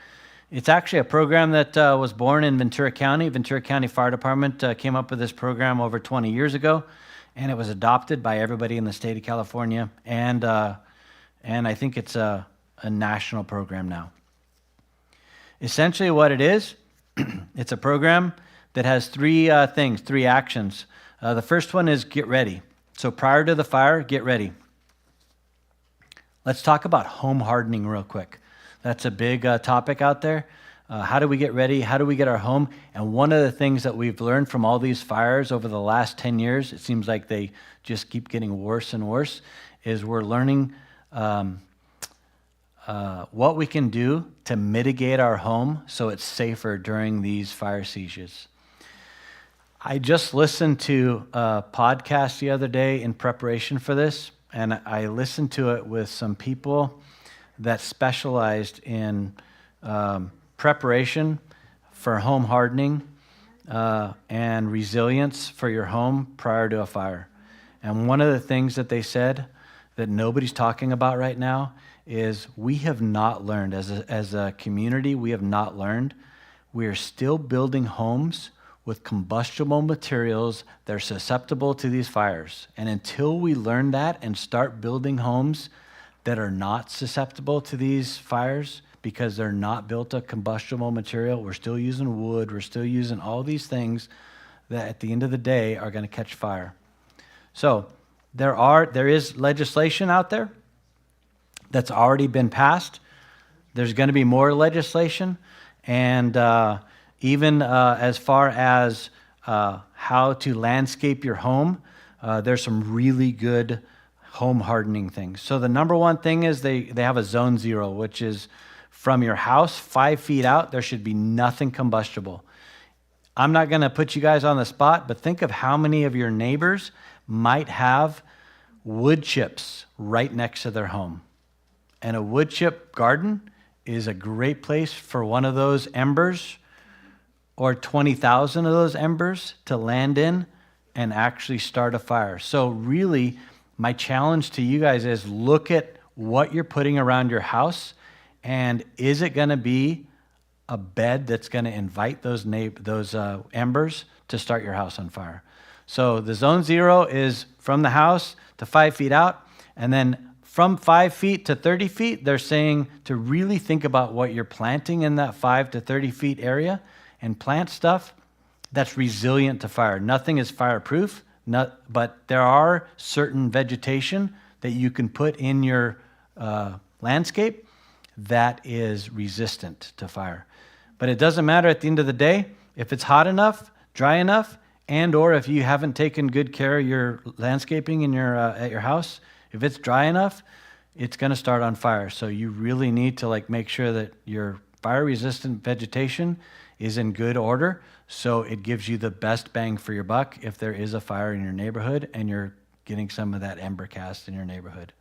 It's actually a program that was born in Ventura County. Ventura County Fire Department came up with this program over 20 years ago, and it was adopted by everybody in the state of California. And I think it's a national program now. Essentially what it is, it's a program that has three actions. The first one is get ready. So prior to the fire, get ready. Let's talk about home hardening real quick. That's a big topic out there. How do we get ready? How do we get our home? And one of the things that we've learned from all these fires over the last 10 years, it seems like they just keep getting worse and worse, is we're learning what we can do to mitigate our home so it's safer during these fire sieges. I just listened to a podcast the other day in preparation for this, and I listened to it with some people that specialized in preparation for home hardening and resilience for your home prior to a fire. And one of the things that they said that nobody's talking about right now is we have not learned, as a community, we have not learned. We are still building homes with combustible materials that are susceptible to these fires. And until we learn that and start building homes that are not susceptible to these fires because they're not built of combustible material, we're still using wood, we're still using all these things that at the end of the day are going to catch fire. So there is legislation out there that's already been passed. There's going to be more legislation, and even as far as how to landscape your home, there's some really good home hardening things. So the number one thing is they have a zone 0, which is from your house 5 feet out, there should be nothing combustible. I'm not going to put you guys on the spot, but think of how many of your neighbors might have wood chips right next to their home. And a wood chip garden is a great place for one of those embers or 20,000 of those embers to land in and actually start a fire. So really, my challenge to you guys is look at what you're putting around your house, and is it going to be a bed that's going to invite those embers to start your house on fire? So the zone 0 is from the house to 5 feet out, and then from 5 feet to 30 feet, they're saying to really think about what you're planting in that 5 to 30 feet area and plant stuff that's resilient to fire. Nothing is fireproof, but there are certain vegetation that you can put in your landscape that is resistant to fire. But it doesn't matter at the end of the day if it's hot enough, dry enough, and or if you haven't taken good care of your landscaping in your at your house. If it's dry enough, it's going to start on fire. So you really need to make sure that your fire-resistant vegetation is in good order, so it gives you the best bang for your buck if there is a fire in your neighborhood and you're getting some of that ember cast in your neighborhood.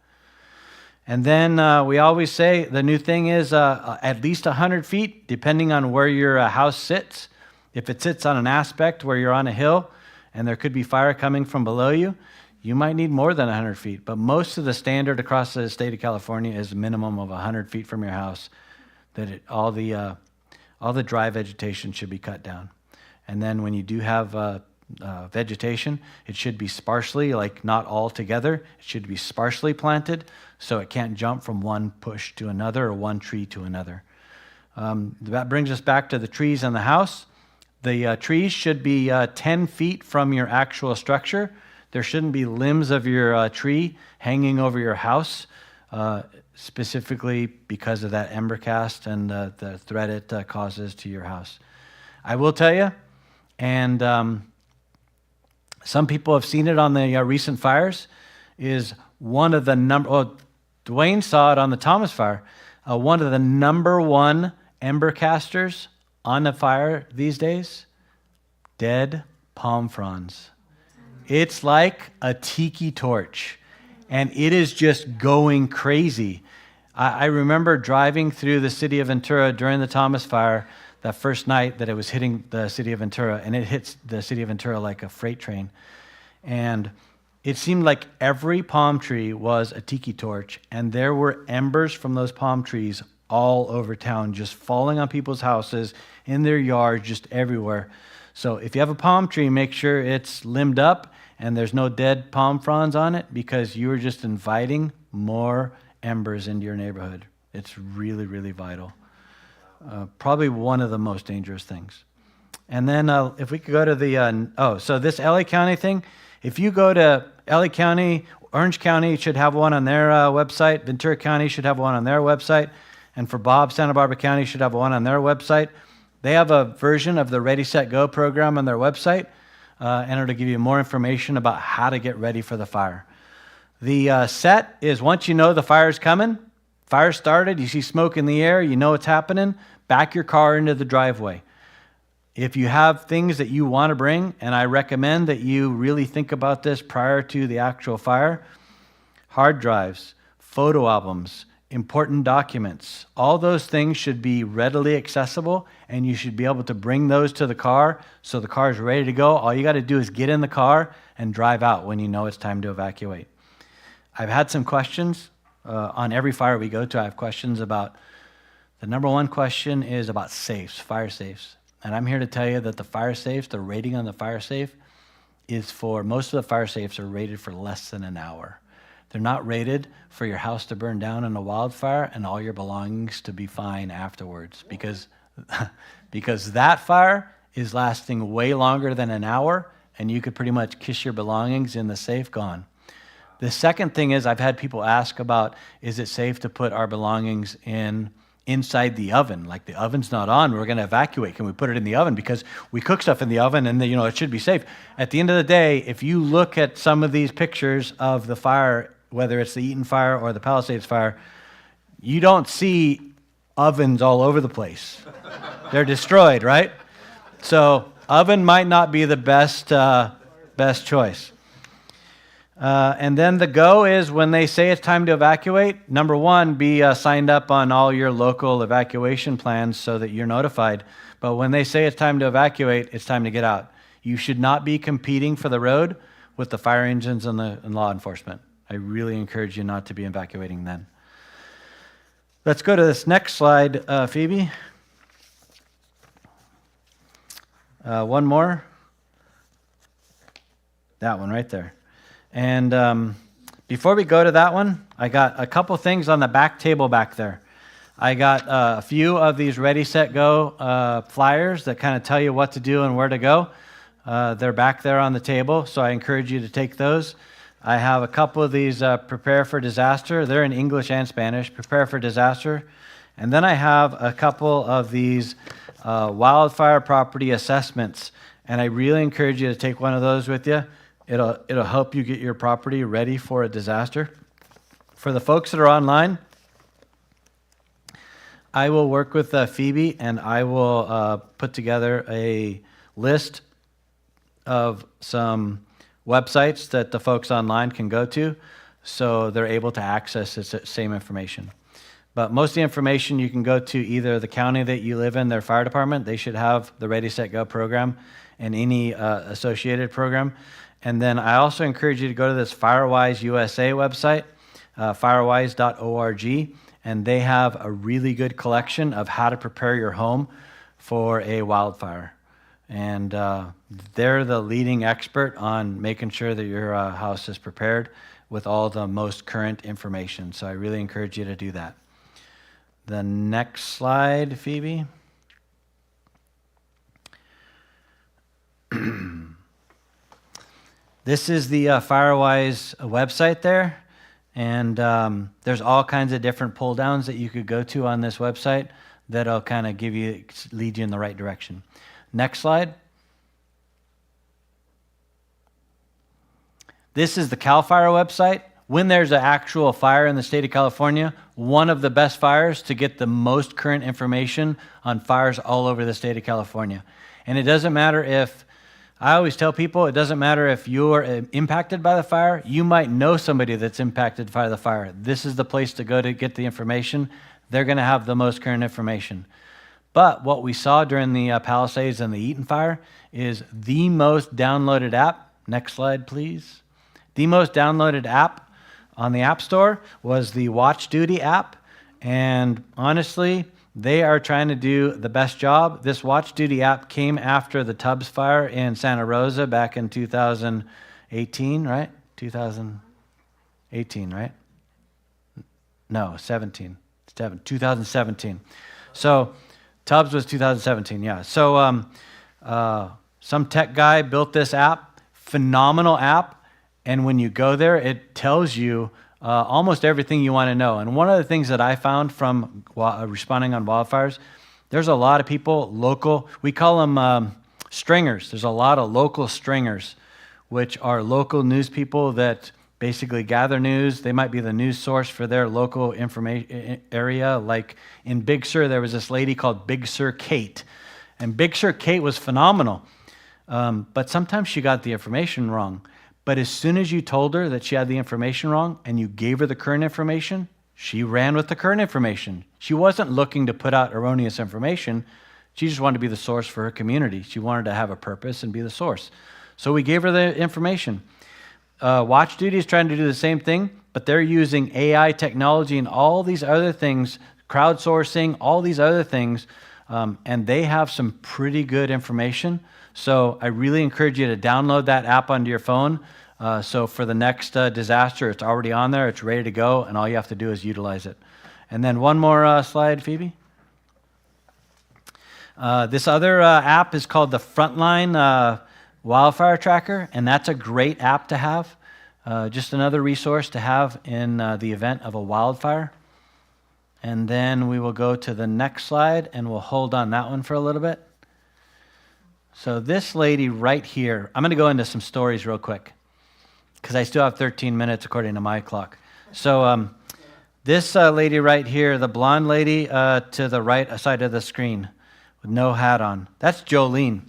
And then we always say the new thing is at least 100 feet, depending on where your house sits. If it sits on an aspect where you're on a hill and there could be fire coming from below you, you might need more than 100 feet. But most of the standard across the state of California is a minimum of 100 feet from your house, that all the dry vegetation should be cut down. And then when you do have vegetation, it should be sparsely, not all together. It should be sparsely planted so it can't jump from one bush to another or one tree to another. That brings us back to the trees in the house. The trees should be 10 feet from your actual structure. There shouldn't be limbs of your tree hanging over your house, specifically because of that ember cast and the threat it causes to your house. I will tell you, and some people have seen it on the recent fires, is one of the Dwayne saw it on the Thomas fire, one of the number one ember casters on a fire these days? Dead palm fronds. It's like a tiki torch, and it is just going crazy. I remember driving through the city of Ventura during the Thomas Fire that first night that it was hitting the city of Ventura, and it hits the city of Ventura like a freight train. And it seemed like every palm tree was a tiki torch, and there were embers from those palm trees all over town, just falling on people's houses, in their yards, just everywhere. So if you have a palm tree, make sure it's limbed up and there's no dead palm fronds on it, because you are just inviting more embers into your neighborhood. It's really, really vital. Probably one of the most dangerous things. And then if we could go to the, so this LA County thing, if you go to LA County, Orange County should have one on their website. Ventura County should have one on their website. And for Bob, Santa Barbara County should have one on their website. They have a version of the Ready, Set, Go program on their website, and it'll give you more information about how to get ready for the fire. The set is once you know the fire's coming, fire started, you see smoke in the air, you know what's happening, back your car into the driveway. If you have things that you want to bring, and I recommend that you really think about this prior to the actual fire, hard drives, photo albums, important documents, all those things should be readily accessible, and you should be able to bring those to the car so the car is ready to go. All you got to do is get in the car and drive out when you know it's time to evacuate. I've had some questions on every fire we go to. I have questions about, the number one question is about safes, fire safes. And I'm here to tell you that the fire safes, the rating on the fire safe is for, most of the fire safes are rated for less than an hour. They're not rated for your house to burn down in a wildfire and all your belongings to be fine afterwards, because that fire is lasting way longer than an hour, and you could pretty much kiss your belongings in the safe, gone. The second thing is, I've had people ask about, is it safe to put our belongings inside the oven? Like, the oven's not on, we're going to evacuate. Can we put it in the oven? Because we cook stuff in the oven and it should be safe. At the end of the day, if you look at some of these pictures of the fire, whether it's the Eaton Fire or the Palisades Fire, you don't see ovens all over the place. They're destroyed, right? So oven might not be the best choice. And then the go is when they say it's time to evacuate, number one, be signed up on all your local evacuation plans so that you're notified. But when they say it's time to evacuate, it's time to get out. You should not be competing for the road with the fire engines and law enforcement. I really encourage you not to be evacuating then. Let's go to this next slide, Phoebe. One more. That one right there. And before we go to that one, I got a couple things on the back table back there. I got a few of these Ready, Set, Go flyers that kind of tell you what to do and where to go. They're back there on the table, so I encourage you to take those. I have a couple of these Prepare for Disaster. They're in English and Spanish, Prepare for Disaster. And then I have a couple of these wildfire property assessments, and I really encourage you to take one of those with you. It'll help you get your property ready for a disaster. For the folks that are online, I will work with Phoebe, and I will put together a list of some websites that the folks online can go to so they're able to access the same information. But most of the information you can go to either the county that you live in, their fire department. They should have the Ready, Set, Go program and any associated program. And then I also encourage you to go to this Firewise USA website, firewise.org, and they have a really good collection of how to prepare your home for a wildfire. And they're the leading expert on making sure that your house is prepared with all the most current information. So I really encourage you to do that. The next slide, Phoebe. This is the Firewise website there. And there's all kinds of different pull downs that you could go to on this website that'll kind of lead you in the right direction. Next slide. This is the CAL FIRE website. when there's an actual fire in the state of California, one of the best fires to get the most current information on fires all over the state of California. And it doesn't matter if, I always tell people, it doesn't matter if you're impacted by the fire, you might know somebody that's impacted by the fire. This is the place to go to get the information. They're going to have the most current information. But what we saw during the Palisades and the Eaton fire is the most downloaded app. Next slide, please. The most downloaded app on the App Store was the Watch Duty app. And honestly, they are trying to do the best job. This Watch Duty app came after the Tubbs fire in Santa Rosa back in 2018, right? 2018, right? No, 2017. So Tubbs was 2017, yeah. So some tech guy built this app, phenomenal app. And when you go there, it tells you almost everything you want to know. And one of the things that I found from responding on wildfires, there's a lot of people, local, we call them stringers. There's a lot of local stringers, which are local news people that basically gather news. They might be the news source for their local information area. Like in Big Sur, there was this lady called Big Sur Kate. And Big Sur Kate was phenomenal. But sometimes she got the information wrong. But as soon as you told her that she had the information wrong and you gave her the current information, she ran with the current information. She wasn't looking to put out erroneous information. She just wanted to be the source for her community. She wanted to have a purpose and be the source. So we gave her the information. Watch Duty is trying to do the same thing, but they're using AI technology and all these other things, crowdsourcing, all these other things, and they have some pretty good information. So I really encourage you to download that app onto your phone. So for the next disaster, it's already on there, it's ready to go, and all you have to do is utilize it. And then one more slide, Phoebe. This other app is called the Frontline Wildfire Tracker, and that's a great app to have. Just another resource to have in the event of a wildfire. And then we will go to the next slide, and we'll hold on that one for a little bit. So this lady right here, I'm going to go into some stories real quick because I still have 13 minutes according to my clock. So this lady right here, the blonde lady to the right side of the screen with no hat on, that's Jolene.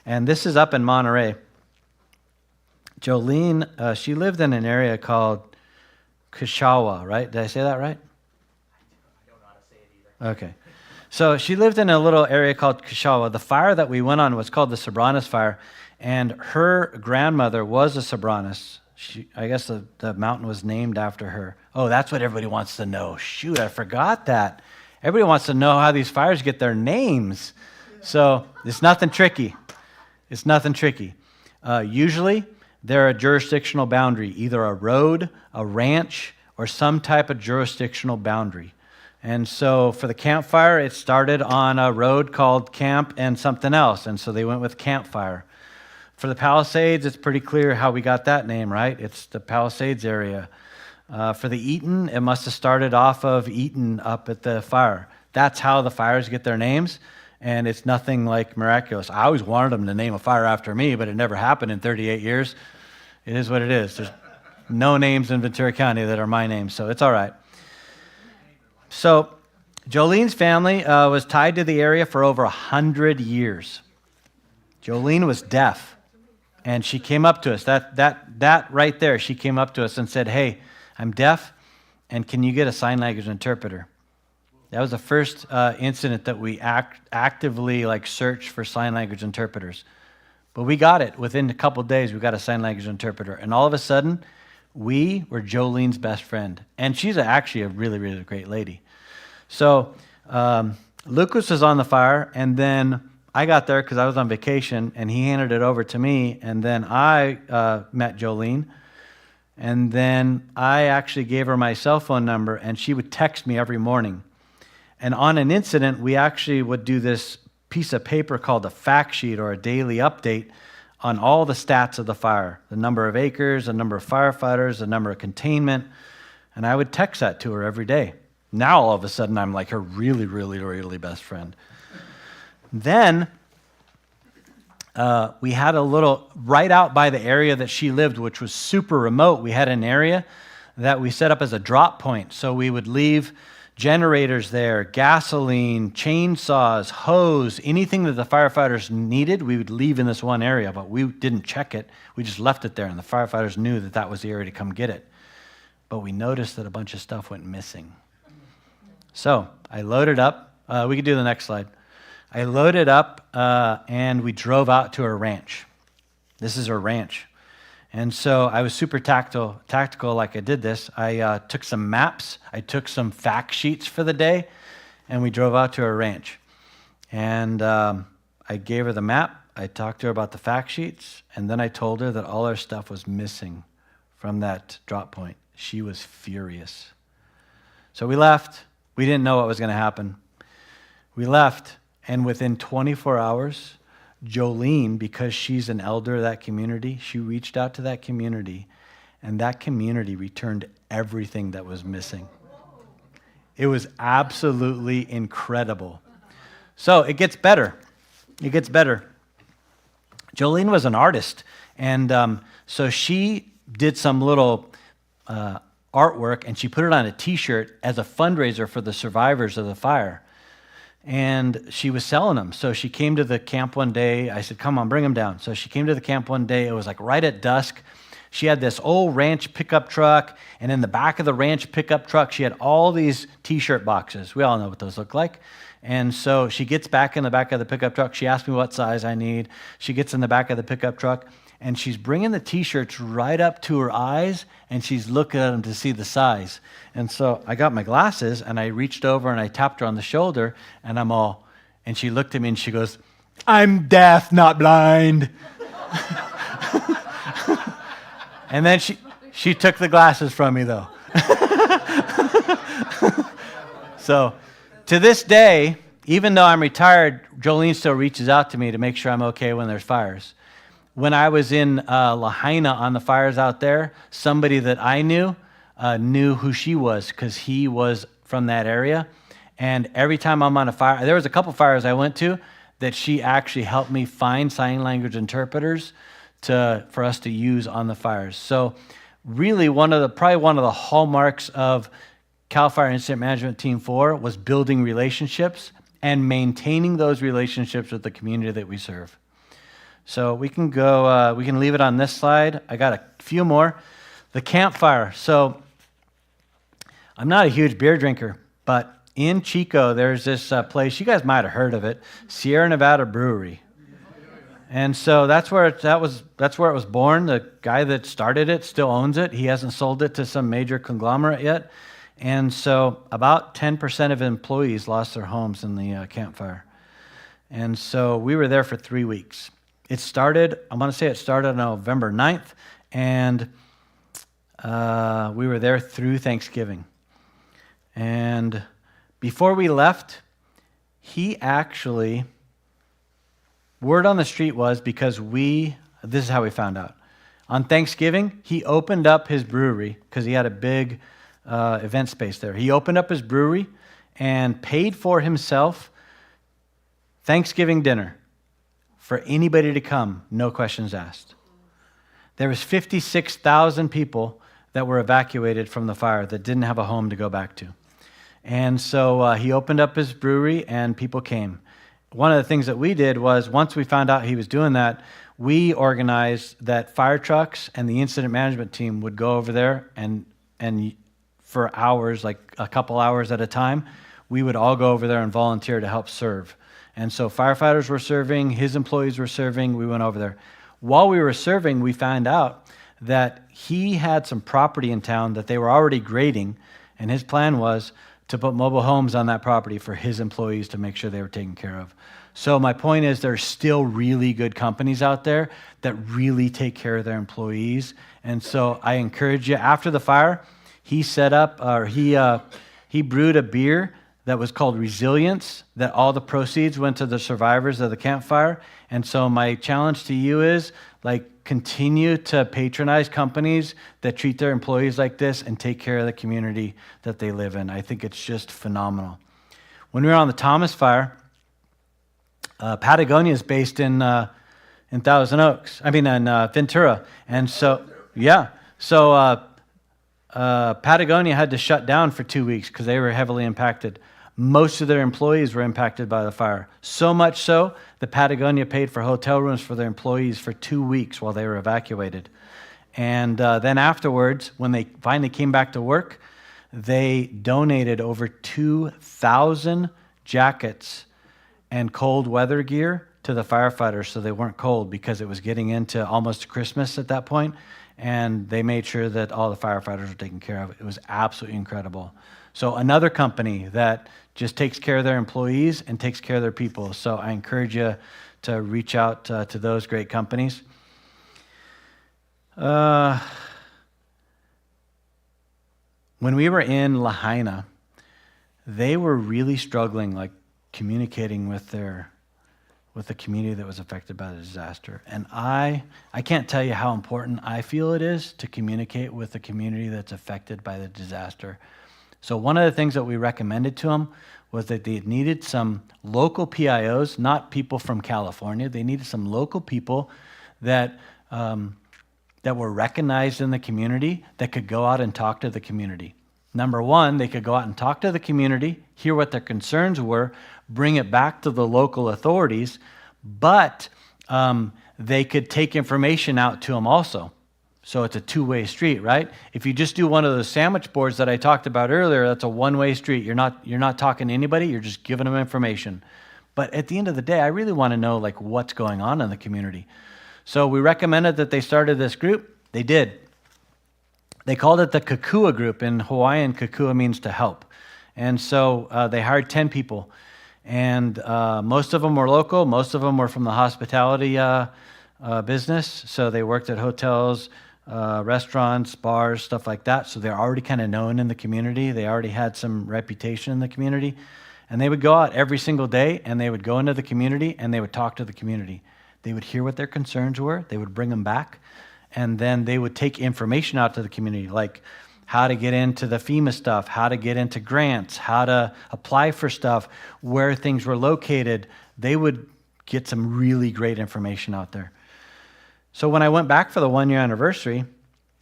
And this is up in Monterey. Jolene, she lived in an area called Kishawa, right? Did I say that right? I don't know how to say it either. Okay. So she lived in a little area called Kishawa. The fire that we went on was called the Soberanes Fire, and her grandmother was a Soberanes. I guess the mountain was named after her. Oh, that's what everybody wants to know. Shoot, I forgot that. Everybody wants to know how these fires get their names. So it's nothing tricky. It's nothing tricky. Usually, they're a jurisdictional boundary, either a road, a ranch, or some type of jurisdictional boundary. And so for the Camp Fire, it started on a road called Camp and something else, and so they went with Camp Fire. For the Palisades, it's pretty clear how we got that name, right? It's the Palisades area. For the Eaton, it must have started off of Eaton up at the fire. That's how the fires get their names, and it's nothing like miraculous. I always wanted them to name a fire after me, but it never happened in 38 years. It is what it is. There's no names in Ventura County that are my name, so it's all right. So Jolene's family was tied to the area for over 100 years. Jolene was deaf, and she came up to us. That right there, she came up to us and said, "Hey, I'm deaf, and can you get a sign language interpreter?" That was the first incident that we actively searched for sign language interpreters. But we got it. Within a couple of days, we got a sign language interpreter. And all of a sudden, we were Jolene's best friend. And she's actually a really, really great lady. So Lucas was on the fire, and then I got there because I was on vacation, and he handed it over to me. And then I met Jolene. And then I actually gave her my cell phone number, and she would text me every morning. And on an incident, we actually would do this piece of paper called a fact sheet or a daily update on all the stats of the fire, the number of acres, the number of firefighters, the number of containment, and I would text that to her every day. Now all of a sudden I'm like her really, really, really best friend. Then we had a little, right out by the area that she lived, which was super remote, we had an area that we set up as a drop point. So we would leave generators there, gasoline, chainsaws, hose, anything that the firefighters needed, we would leave in this one area, but we didn't check it. We just left it there, and the firefighters knew that that was the area to come get it. But we noticed that a bunch of stuff went missing. So I loaded up. We could do the next slide. I loaded up, and we drove out to a ranch. This is a ranch. And so I was super tactical like I did this. I took some maps, I took some fact sheets for the day, and we drove out to a ranch. And I gave her the map, I talked to her about the fact sheets, and then I told her that all our stuff was missing from that drop point. She was furious. So we left. We didn't know what was going to happen. We left, and within 24 hours, Jolene, because she's an elder of that community, she reached out to that community, and that community returned everything that was missing. It was absolutely incredible. So it gets better. It gets better. Jolene was an artist, and so she did some little artwork, and she put it on a T-shirt as a fundraiser for the survivors of the fire. And she was selling them. So she came to the camp one day. I said, come on, bring them down. So she came to the camp one day. It was like right at dusk. She had this old ranch pickup truck, and in the back of the ranch pickup truck, she had all these T-shirt boxes. We all know what those look like. And so she gets back in the back of the pickup truck. She asked me what size I need. She gets in the back of the pickup truck, and she's bringing the T-shirts right up to her eyes, and she's looking at them to see the size. And so I got my glasses, and I reached over, and I tapped her on the shoulder, and and she looked at me, and she goes, "I'm deaf, not blind." And then she took the glasses from me, though. So to this day, even though I'm retired, Jolene still reaches out to me to make sure I'm okay when there's fires. When I was in Lahaina on the fires out there, somebody that I knew who she was because he was from that area. And every time I'm on a fire, there was a couple fires I went to that she actually helped me find sign language interpreters for us to use on the fires. So really probably one of the hallmarks of CAL FIRE Incident Management Team 4 was building relationships and maintaining those relationships with the community that we serve. So we can go, we can leave it on this slide. I got a few more. The campfire. So I'm not a huge beer drinker, but in Chico, there's this place, you guys might have heard of it, Sierra Nevada Brewery. And so that's where it was born. The guy that started it still owns it. He hasn't sold it to some major conglomerate yet. And so about 10% of employees lost their homes in the campfire. And so we were there for 3 weeks. It started on November 9th, and we were there through Thanksgiving. And before we left, word on the street was because this is how we found out. On Thanksgiving, he opened up his brewery because he had a big event space there. He opened up his brewery and paid for himself Thanksgiving dinner for anybody to come, no questions asked. There was 56,000 people that were evacuated from the fire that didn't have a home to go back to. And so he opened up his brewery and people came. One of the things that we did was, once we found out he was doing that, we organized that fire trucks and the incident management team would go over there and for hours, like a couple hours at a time, we would all go over there and volunteer to help serve. And so firefighters were serving, his employees were serving, we went over there. While we were serving, we found out that he had some property in town that they were already grading, and his plan was to put mobile homes on that property for his employees to make sure they were taken care of. So my point is, there's still really good companies out there that really take care of their employees. And so I encourage you, after the fire, he brewed a beer that was called Resilience, that all the proceeds went to the survivors of the campfire. And so my challenge to you is, continue to patronize companies that treat their employees like this and take care of the community that they live in. I think it's just phenomenal. When we were on the Thomas Fire, Patagonia is based in Thousand Oaks. In Ventura. And so, yeah. So Patagonia had to shut down for 2 weeks because they were heavily impacted. Most of their employees were impacted by the fire. So much so that Patagonia paid for hotel rooms for their employees for 2 weeks while they were evacuated. And then afterwards, when they finally came back to work, they donated over 2,000 jackets and cold weather gear to the firefighters so they weren't cold, because it was getting into almost Christmas at that point, and they made sure that all the firefighters were taken care of. It was absolutely incredible. So another company that just takes care of their employees and takes care of their people. So I encourage you to reach out to those great companies. When we were in Lahaina, they were really struggling, like communicating with the community that was affected by the disaster. And I can't tell you how important I feel it is to communicate with the community that's affected by the disaster. So one of the things that we recommended to them was that they needed some local PIOs, not people from California. They needed some local people that were recognized in the community that could go out and talk to the community. Number one, they could go out and talk to the community, hear what their concerns were, bring it back to the local authorities, but they could take information out to them also. So it's a two-way street, right? If you just do one of those sandwich boards that I talked about earlier, that's a one-way street. You're not talking to anybody, you're just giving them information. But at the end of the day, I really want to know like what's going on in the community. So we recommended that they started this group. They did. They called it the Kukua group. In Hawaiian, Kukua means to help. And so they hired 10 people. And most of them were local. Most of them were from the hospitality business. So they worked at hotels, restaurants, bars, stuff like that. So they're already kind of known in the community. They already had some reputation in the community. And they would go out every single day, and they would go into the community, and they would talk to the community. They would hear what their concerns were. They would bring them back. And then they would take information out to the community, like how to get into the FEMA stuff, how to get into grants, how to apply for stuff, where things were located. They would get some really great information out there. So when I went back for the 1-year anniversary,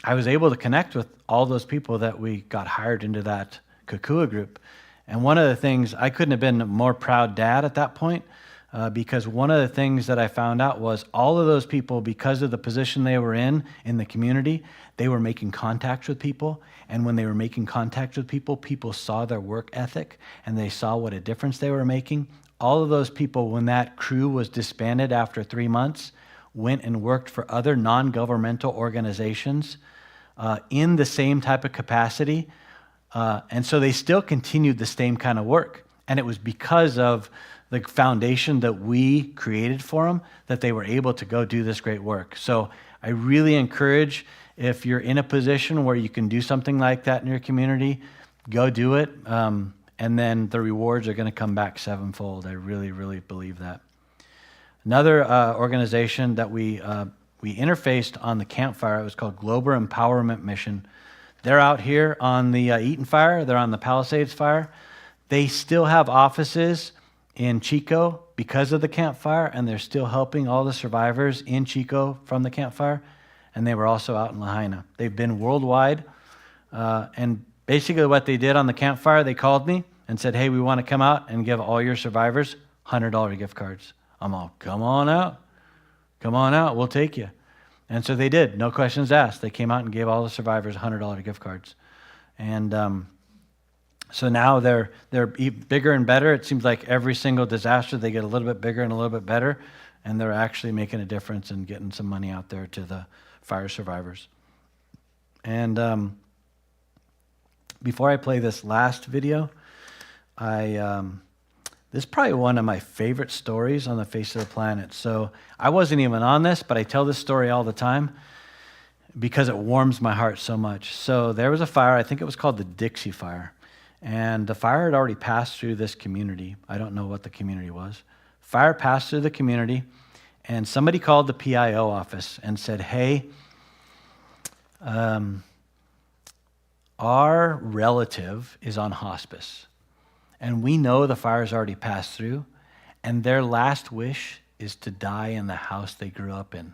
I was able to connect with all those people that we got hired into that Kukua group. And one of the things, I couldn't have been a more proud dad at that point, because one of the things that I found out was all of those people, because of the position they were in the community, they were making contacts with people. And when they were making contacts with people, people saw their work ethic and they saw what a difference they were making. All of those people, when that crew was disbanded after 3 months, went and worked for other non-governmental organizations in the same type of capacity. And so they still continued the same kind of work. And it was because of the foundation that we created for them that they were able to go do this great work. So I really encourage, if you're in a position where you can do something like that in your community, go do it. And then the rewards are going to come back sevenfold. I really, really believe that. Another organization that we interfaced on the campfire, it was called Global Empowerment Mission. They're out here on the Eaton Fire. They're on the Palisades Fire. They still have offices in Chico because of the campfire, and they're still helping all the survivors in Chico from the campfire. And they were also out in Lahaina. They've been worldwide. And basically what they did on the campfire, they called me and said, hey, we want to come out and give all your survivors $100 gift cards. I'm all, come on out, we'll take you. And so they did, no questions asked. They came out and gave all the survivors $100 gift cards. And so now they're bigger and better. It seems like every single disaster, they get a little bit bigger and a little bit better, and they're actually making a difference and getting some money out there to the fire survivors. And before I play this last video, this is probably one of my favorite stories on the face of the planet. So I wasn't even on this, but I tell this story all the time because it warms my heart so much. So there was a fire, I think it was called the Dixie Fire. And the fire had already passed through this community. I don't know what the community was. Fire passed through the community, and somebody called the PIO office and said, hey, our relative is on hospice, and we know the fire's already passed through, and their last wish is to die in the house they grew up in.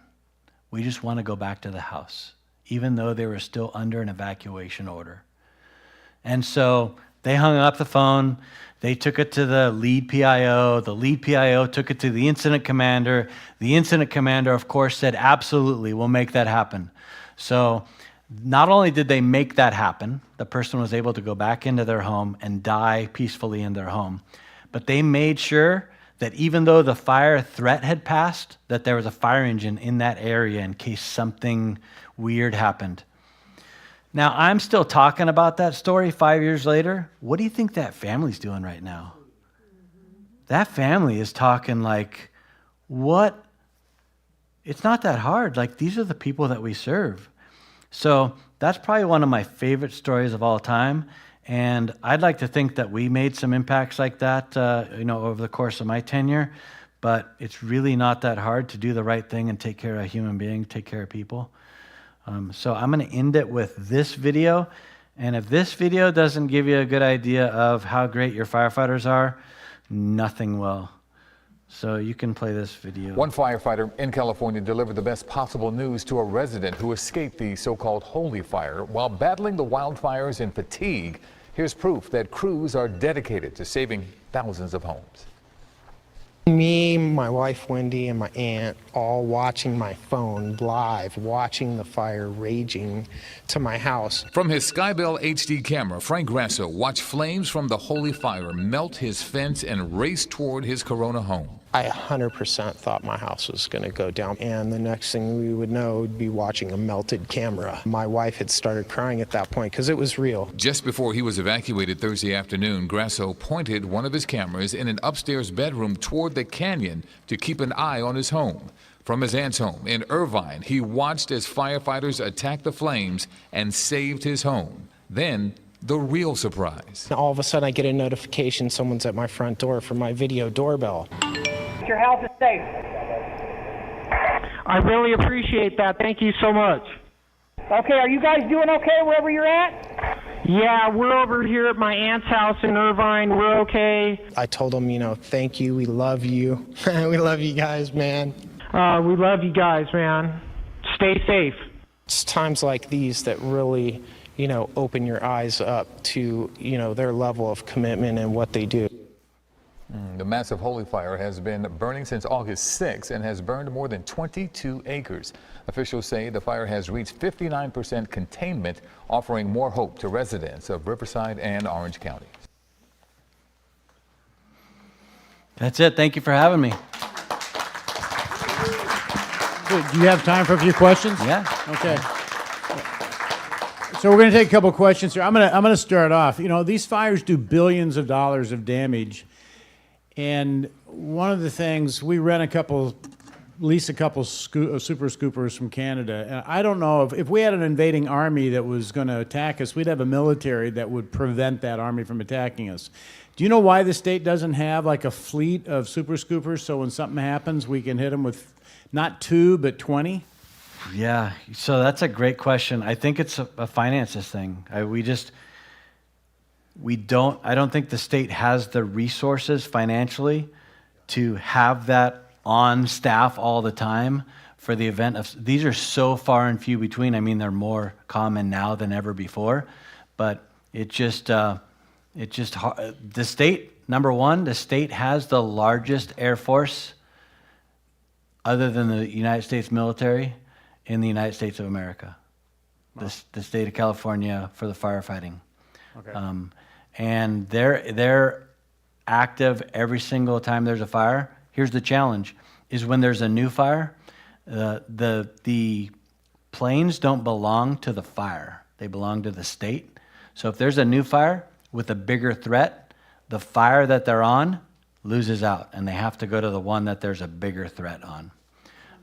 We just want to go back to the house. even though they were still under an evacuation order. And so they hung up the phone. They took it to the lead PIO. The lead PIO took it to the incident commander. The incident commander, of course, said, absolutely, we'll make that happen. So not only did they make that happen, the person was able to go back into their home and die peacefully in their home, but they made sure that even though the fire threat had passed, that there was a fire engine in that area in case something weird happened. Now, I'm still talking about that story 5 years later. What do you think that family's doing right now? That family is talking like, what? It's not that hard. Like, these are the people that we serve. So that's probably one of my favorite stories of all time. And I'd like to think that we made some impacts like that, over the course of my tenure. But it's really not that hard to do the right thing and take care of a human being, take care of people. So I'm going to end it with this video. And if this video doesn't give you a good idea of how great your firefighters are, nothing will. So you can play this video. One firefighter in California delivered the best possible news to a resident who escaped the so-called holy fire while battling the wildfires in fatigue. Here's proof that crews are dedicated to saving thousands of homes. Me, my wife Wendy, and my aunt all watching my phone live, watching the fire raging to my house. From his Skybell HD camera, Frank Grasso watched flames from the holy fire melt his fence and race toward his Corona home. I 100% thought my house was going to go down, and the next thing we would know, we'd be watching a melted camera. My wife had started crying at that point because it was real. Just before he was evacuated Thursday afternoon, Grasso pointed one of his cameras in an upstairs bedroom toward the canyon to keep an eye on his home. From his aunt's home in Irvine, he watched as firefighters attacked the flames and saved his home. Then, the real surprise. All of a sudden, I get a notification someone's at my front door from my video doorbell. Your house is safe. I really appreciate that. Thank you so much. Okay, are you guys doing okay wherever you're at? Yeah, we're over here at my aunt's house in Irvine. We're okay. I told them, thank you, we love you. We love you guys, man. We love you guys, man. Stay safe. It's times like these that really, open your eyes up to, their level of commitment and what they do. The massive holy fire has been burning since August 6th and has burned more than 22 acres. Officials say the fire has reached 59% containment, offering more hope to residents of Riverside and Orange counties. That's it. Thank you for having me. Do you have time for a few questions? Yeah. Okay. So we're going to take a couple questions here. I'm going to start off. These fires do billions of dollars of damage. And one of the things, we rent lease a couple super scoopers from Canada. And I don't know if we had an invading army that was going to attack us, we'd have a military that would prevent that army from attacking us. Do you know why the state doesn't have like a fleet of super scoopers so when something happens, we can hit them with not 2, but 20? Yeah, so that's a great question. I think it's a finances thing. I don't think the state has the resources financially to have that on staff all the time for the event of, these are so far and few between. I mean, they're more common now than ever before, but the state, number one, the state has the largest Air Force other than the United States military in the United States of America. Wow. The state of California for the firefighting. Okay. And they're active every single time there's a fire. Here's the challenge, is when there's a new fire, the planes don't belong to the fire. They belong to the state. So if there's a new fire with a bigger threat, the fire that they're on loses out, and they have to go to the one that there's a bigger threat on.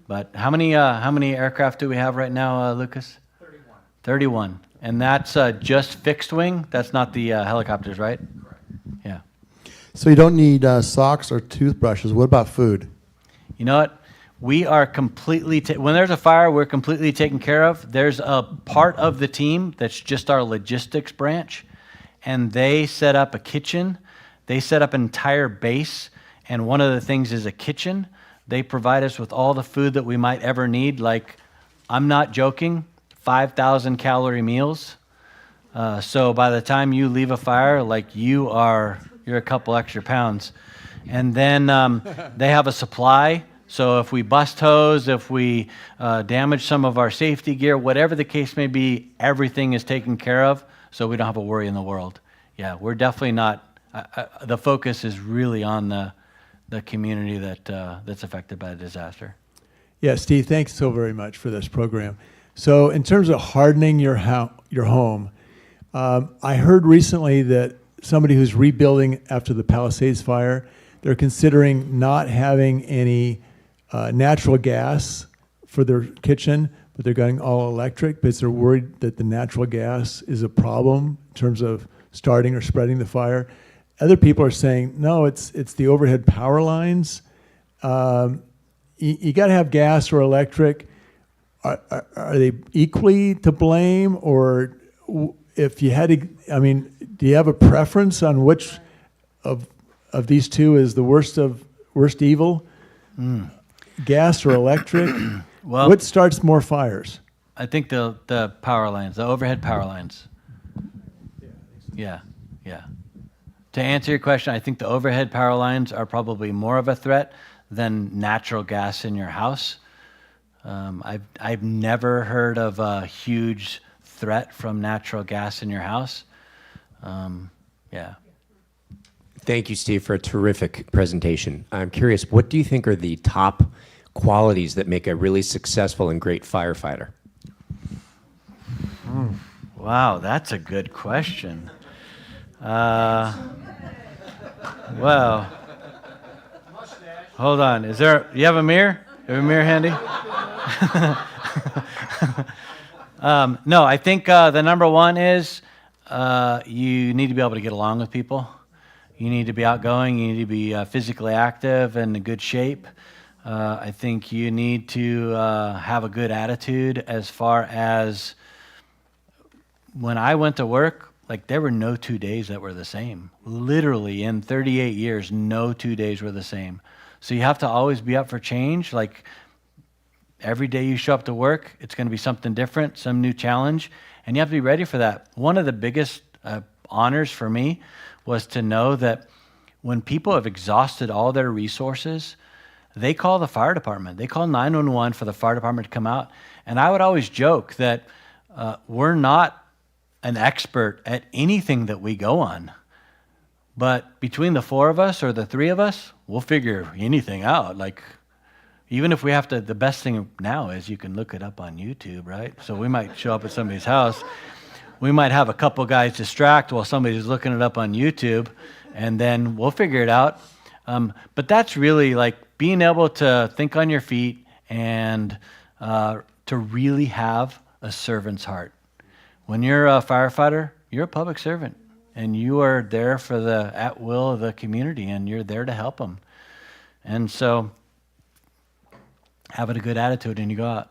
But how many aircraft do we have right now, Lucas? 31. 31. And that's just fixed wing? That's not the helicopters, right? Correct. Yeah. So you don't need socks or toothbrushes. What about food? You know what? We are completely, when there's a fire, we're completely taken care of. There's a part of the team that's just our logistics branch, and they set up a kitchen. They set up an entire base, and one of the things is a kitchen. They provide us with all the food that we might ever need. Like, I'm not joking, 5,000 calorie meals. So by the time you leave a fire, like you're a couple extra pounds. And then they have a supply. So if we bust hose, if we damage some of our safety gear, whatever the case may be, everything is taken care of, so we don't have a worry in the world. Yeah, we're definitely not, the focus is really on the community that's affected by the disaster. Yeah, Steve, thanks so very much for this program. So in terms of hardening your home, I heard recently that somebody who's rebuilding after the Palisades fire, they're considering not having any natural gas for their kitchen, but they're going all electric because they're worried that the natural gas is a problem in terms of starting or spreading the fire. Other people are saying, no, it's the overhead power lines. You got to have gas or electric. Are they equally to blame? Or if you had to, I mean, do you have a preference on which of these two is the worst evil? Gas or electric? Well, what starts more fires? I think the power lines, the overhead power lines. Yeah. To answer your question, I think the overhead power lines are probably more of a threat than natural gas in your house. I've never heard of a huge threat from natural gas in your house. Yeah. Thank you, Steve, for a terrific presentation. I'm curious, what do you think are the top qualities that make a really successful and great firefighter? Wow, that's a good question. Well, hold on. You have a mirror? You have a mirror handy? No, I think the number one is you need to be able to get along with people. You need to be outgoing. You need to be physically active and in good shape. I think you need to have a good attitude as far as when I went to work, like there were no 2 days that were the same. Literally in 38 years, no 2 days were the same. So you have to always be up for change. Like every day you show up to work, it's going to be something different, some new challenge, and you have to be ready for that. One of the biggest honors for me was to know that when people have exhausted all their resources, they call the fire department. They call 911 for the fire department to come out. And I would always joke that we're not an expert at anything that we go on. But between the four of us or the three of us, we'll figure anything out. Like, even if we have to, the best thing now is you can look it up on YouTube, right? So we might show up at somebody's house. We might have a couple guys distract while somebody's looking it up on YouTube, and then we'll figure it out. But that's really like being able to think on your feet and to really have a servant's heart. When you're a firefighter, you're a public servant, and you are there for the at will of the community, and you're there to help them. And so having a good attitude and you go out.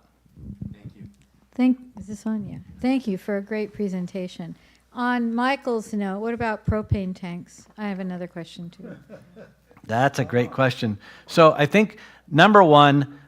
Is this on? Yeah. Thank you for a great presentation. On Michael's note, what about propane tanks? I have another question too. That's a great question. So I think number one,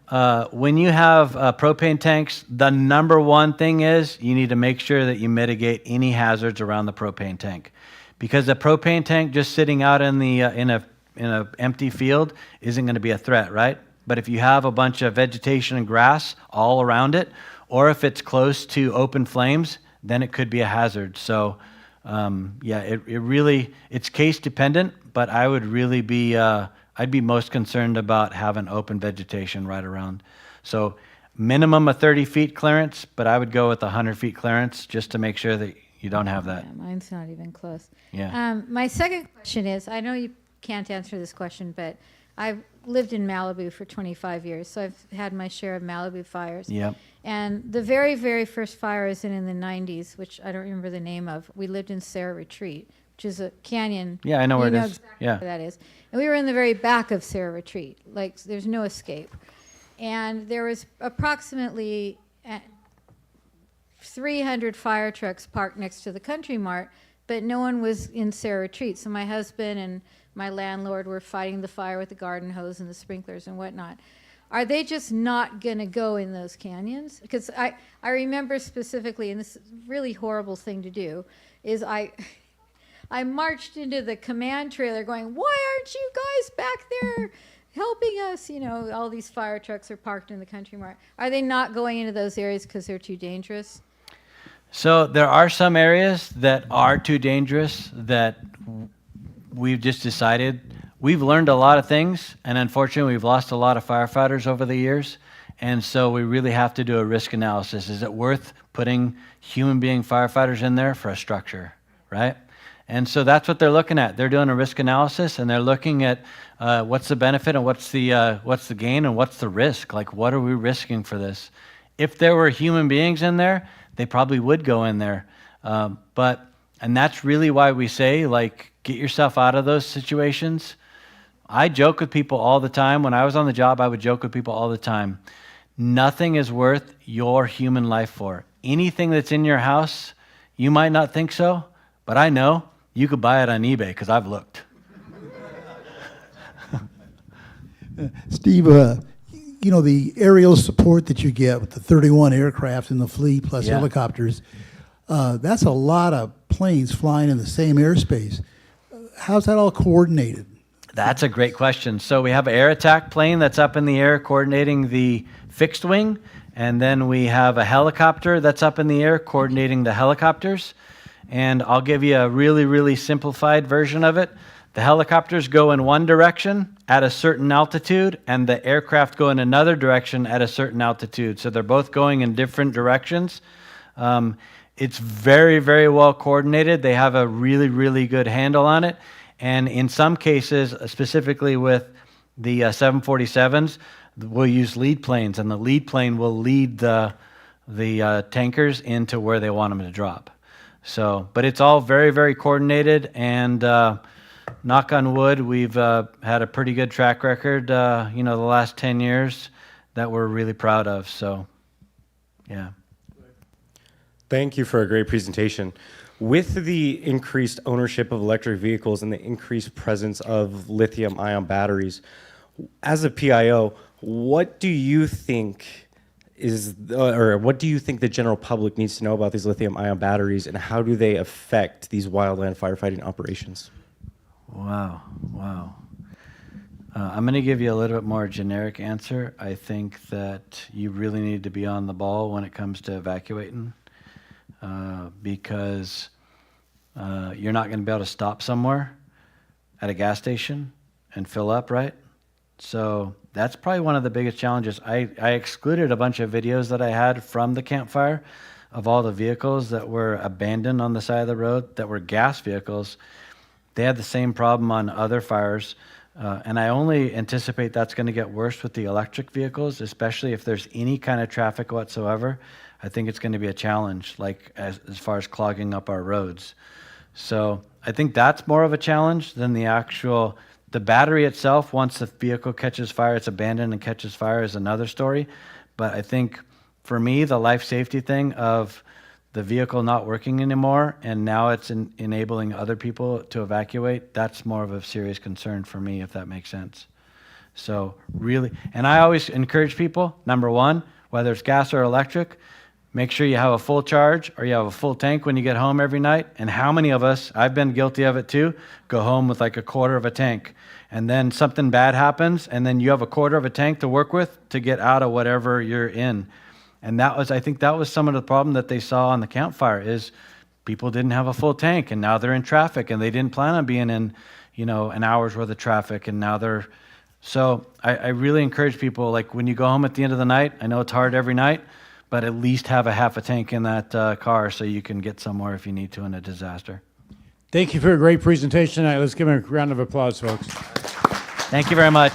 when you have propane tanks, the number one thing is you need to make sure that you mitigate any hazards around the propane tank, because the propane tank just sitting out in the in a empty field isn't going to be a threat, right? But if you have a bunch of vegetation and grass all around it, or if it's close to open flames, then it could be a hazard. So yeah, it really, it's case dependent, but I would really be, I'd be most concerned about having open vegetation right around. So minimum of 30 feet clearance, but I would go with 100 feet clearance just to make sure that you don't have that. Yeah, mine's not even close. Yeah. My second question is, I know you can't answer this question, but I've lived in Malibu for 25 years, so I've had my share of Malibu fires. Yep. And the very, very first fire was in the 90s, which I don't remember the name of. We lived in Sarah Retreat, which is a canyon. Yeah, I know where it is. Exactly Yeah. where that is. And we were in the very back of Sarah Retreat. Like, there's no escape. And there was approximately 300 fire trucks parked next to the Country Mart, but no one was in Sarah Retreat. So my husband and my landlord were fighting the fire with the garden hose and the sprinklers and whatnot. are they just not going to go in those canyons? Because I remember specifically, and this is a really horrible thing to do, is I marched into the command trailer going, why aren't you guys back there helping us? You know, all these fire trucks are parked in the country mart. Are they not going into those areas because they're too dangerous? So there are some areas that are too dangerous that we've just decided. We've learned a lot of things, and unfortunately we've lost a lot of firefighters over the years, and so we really have to do a risk analysis. Is it worth putting human being firefighters in there for a structure, right? And so that's what they're looking at. They're doing a risk analysis, and they're looking at what's the benefit and what's the gain and what's the risk. Like, what are we risking for this? If there were human beings in there, they probably would go in there. And that's really why we say, like, get yourself out of those situations. I joke with people all the time. When I was on the job, I would joke with people all the time. Nothing is worth your human life for. Anything that's in your house, you might not think so, but I know you could buy it on eBay because I've looked. Steve, you know, the aerial support that you get with the 31 aircraft in the fleet plus helicopters, that's a lot of planes flying in the same airspace. How's that all coordinated? That's a great question. So we have an air attack plane that's up in the air coordinating the fixed wing, and then we have a helicopter that's up in the air coordinating the helicopters. And I'll give you a really, really simplified version of it. The helicopters go in one direction at a certain altitude, and the aircraft go in another direction at a certain altitude. So they're both going in different directions. It's very, very well coordinated. They have a really, really good handle on it. And in some cases, specifically with the 747s, we'll use lead planes, and the lead plane will lead the tankers into where they want them to drop. So, but it's all very, very coordinated, and knock on wood, we've had a pretty good track record, the last 10 years that we're really proud of. So, yeah. Thank you for a great presentation. With the increased ownership of electric vehicles and the increased presence of lithium-ion batteries, as a PIO, what do you think what do you think the general public needs to know about these lithium-ion batteries, and how do they affect these wildland firefighting operations? Wow. I'm going to give you a little bit more generic answer. I think that you really need to be on the ball when it comes to evacuating, because you're not going to be able to stop somewhere at a gas station and fill up, right? So that's probably one of the biggest challenges. I excluded a bunch of videos that I had from the campfire of all the vehicles that were abandoned on the side of the road that were gas vehicles. They had the same problem on other fires, and I only anticipate that's going to get worse with the electric vehicles, especially if there's any kind of traffic whatsoever. I think it's going to be a challenge, like as far as clogging up our roads. So I think that's more of a challenge than the battery itself. Once the vehicle catches fire, it's abandoned and catches fire, is another story. But I think for me, the life safety thing of the vehicle not working anymore, and now it's enabling other people to evacuate, that's more of a serious concern for me, if that makes sense. So really, and I always encourage people, number one, whether it's gas or electric, make sure you have a full charge or you have a full tank when you get home every night. And how many of us, I've been guilty of it too, go home with like a quarter of a tank, and then something bad happens, and then you have a quarter of a tank to work with to get out of whatever you're in. And I think that was some of the problem that they saw on the campfire, is people didn't have a full tank, and now they're in traffic, and they didn't plan on being in, an hour's worth of traffic, and now they're. So I really encourage people, like when you go home at the end of the night, I know it's hard every night, but at least have a half a tank in that car so you can get somewhere if you need to in a disaster. Thank you for a great presentation tonight. Let's give him a round of applause, folks. Thank you very much.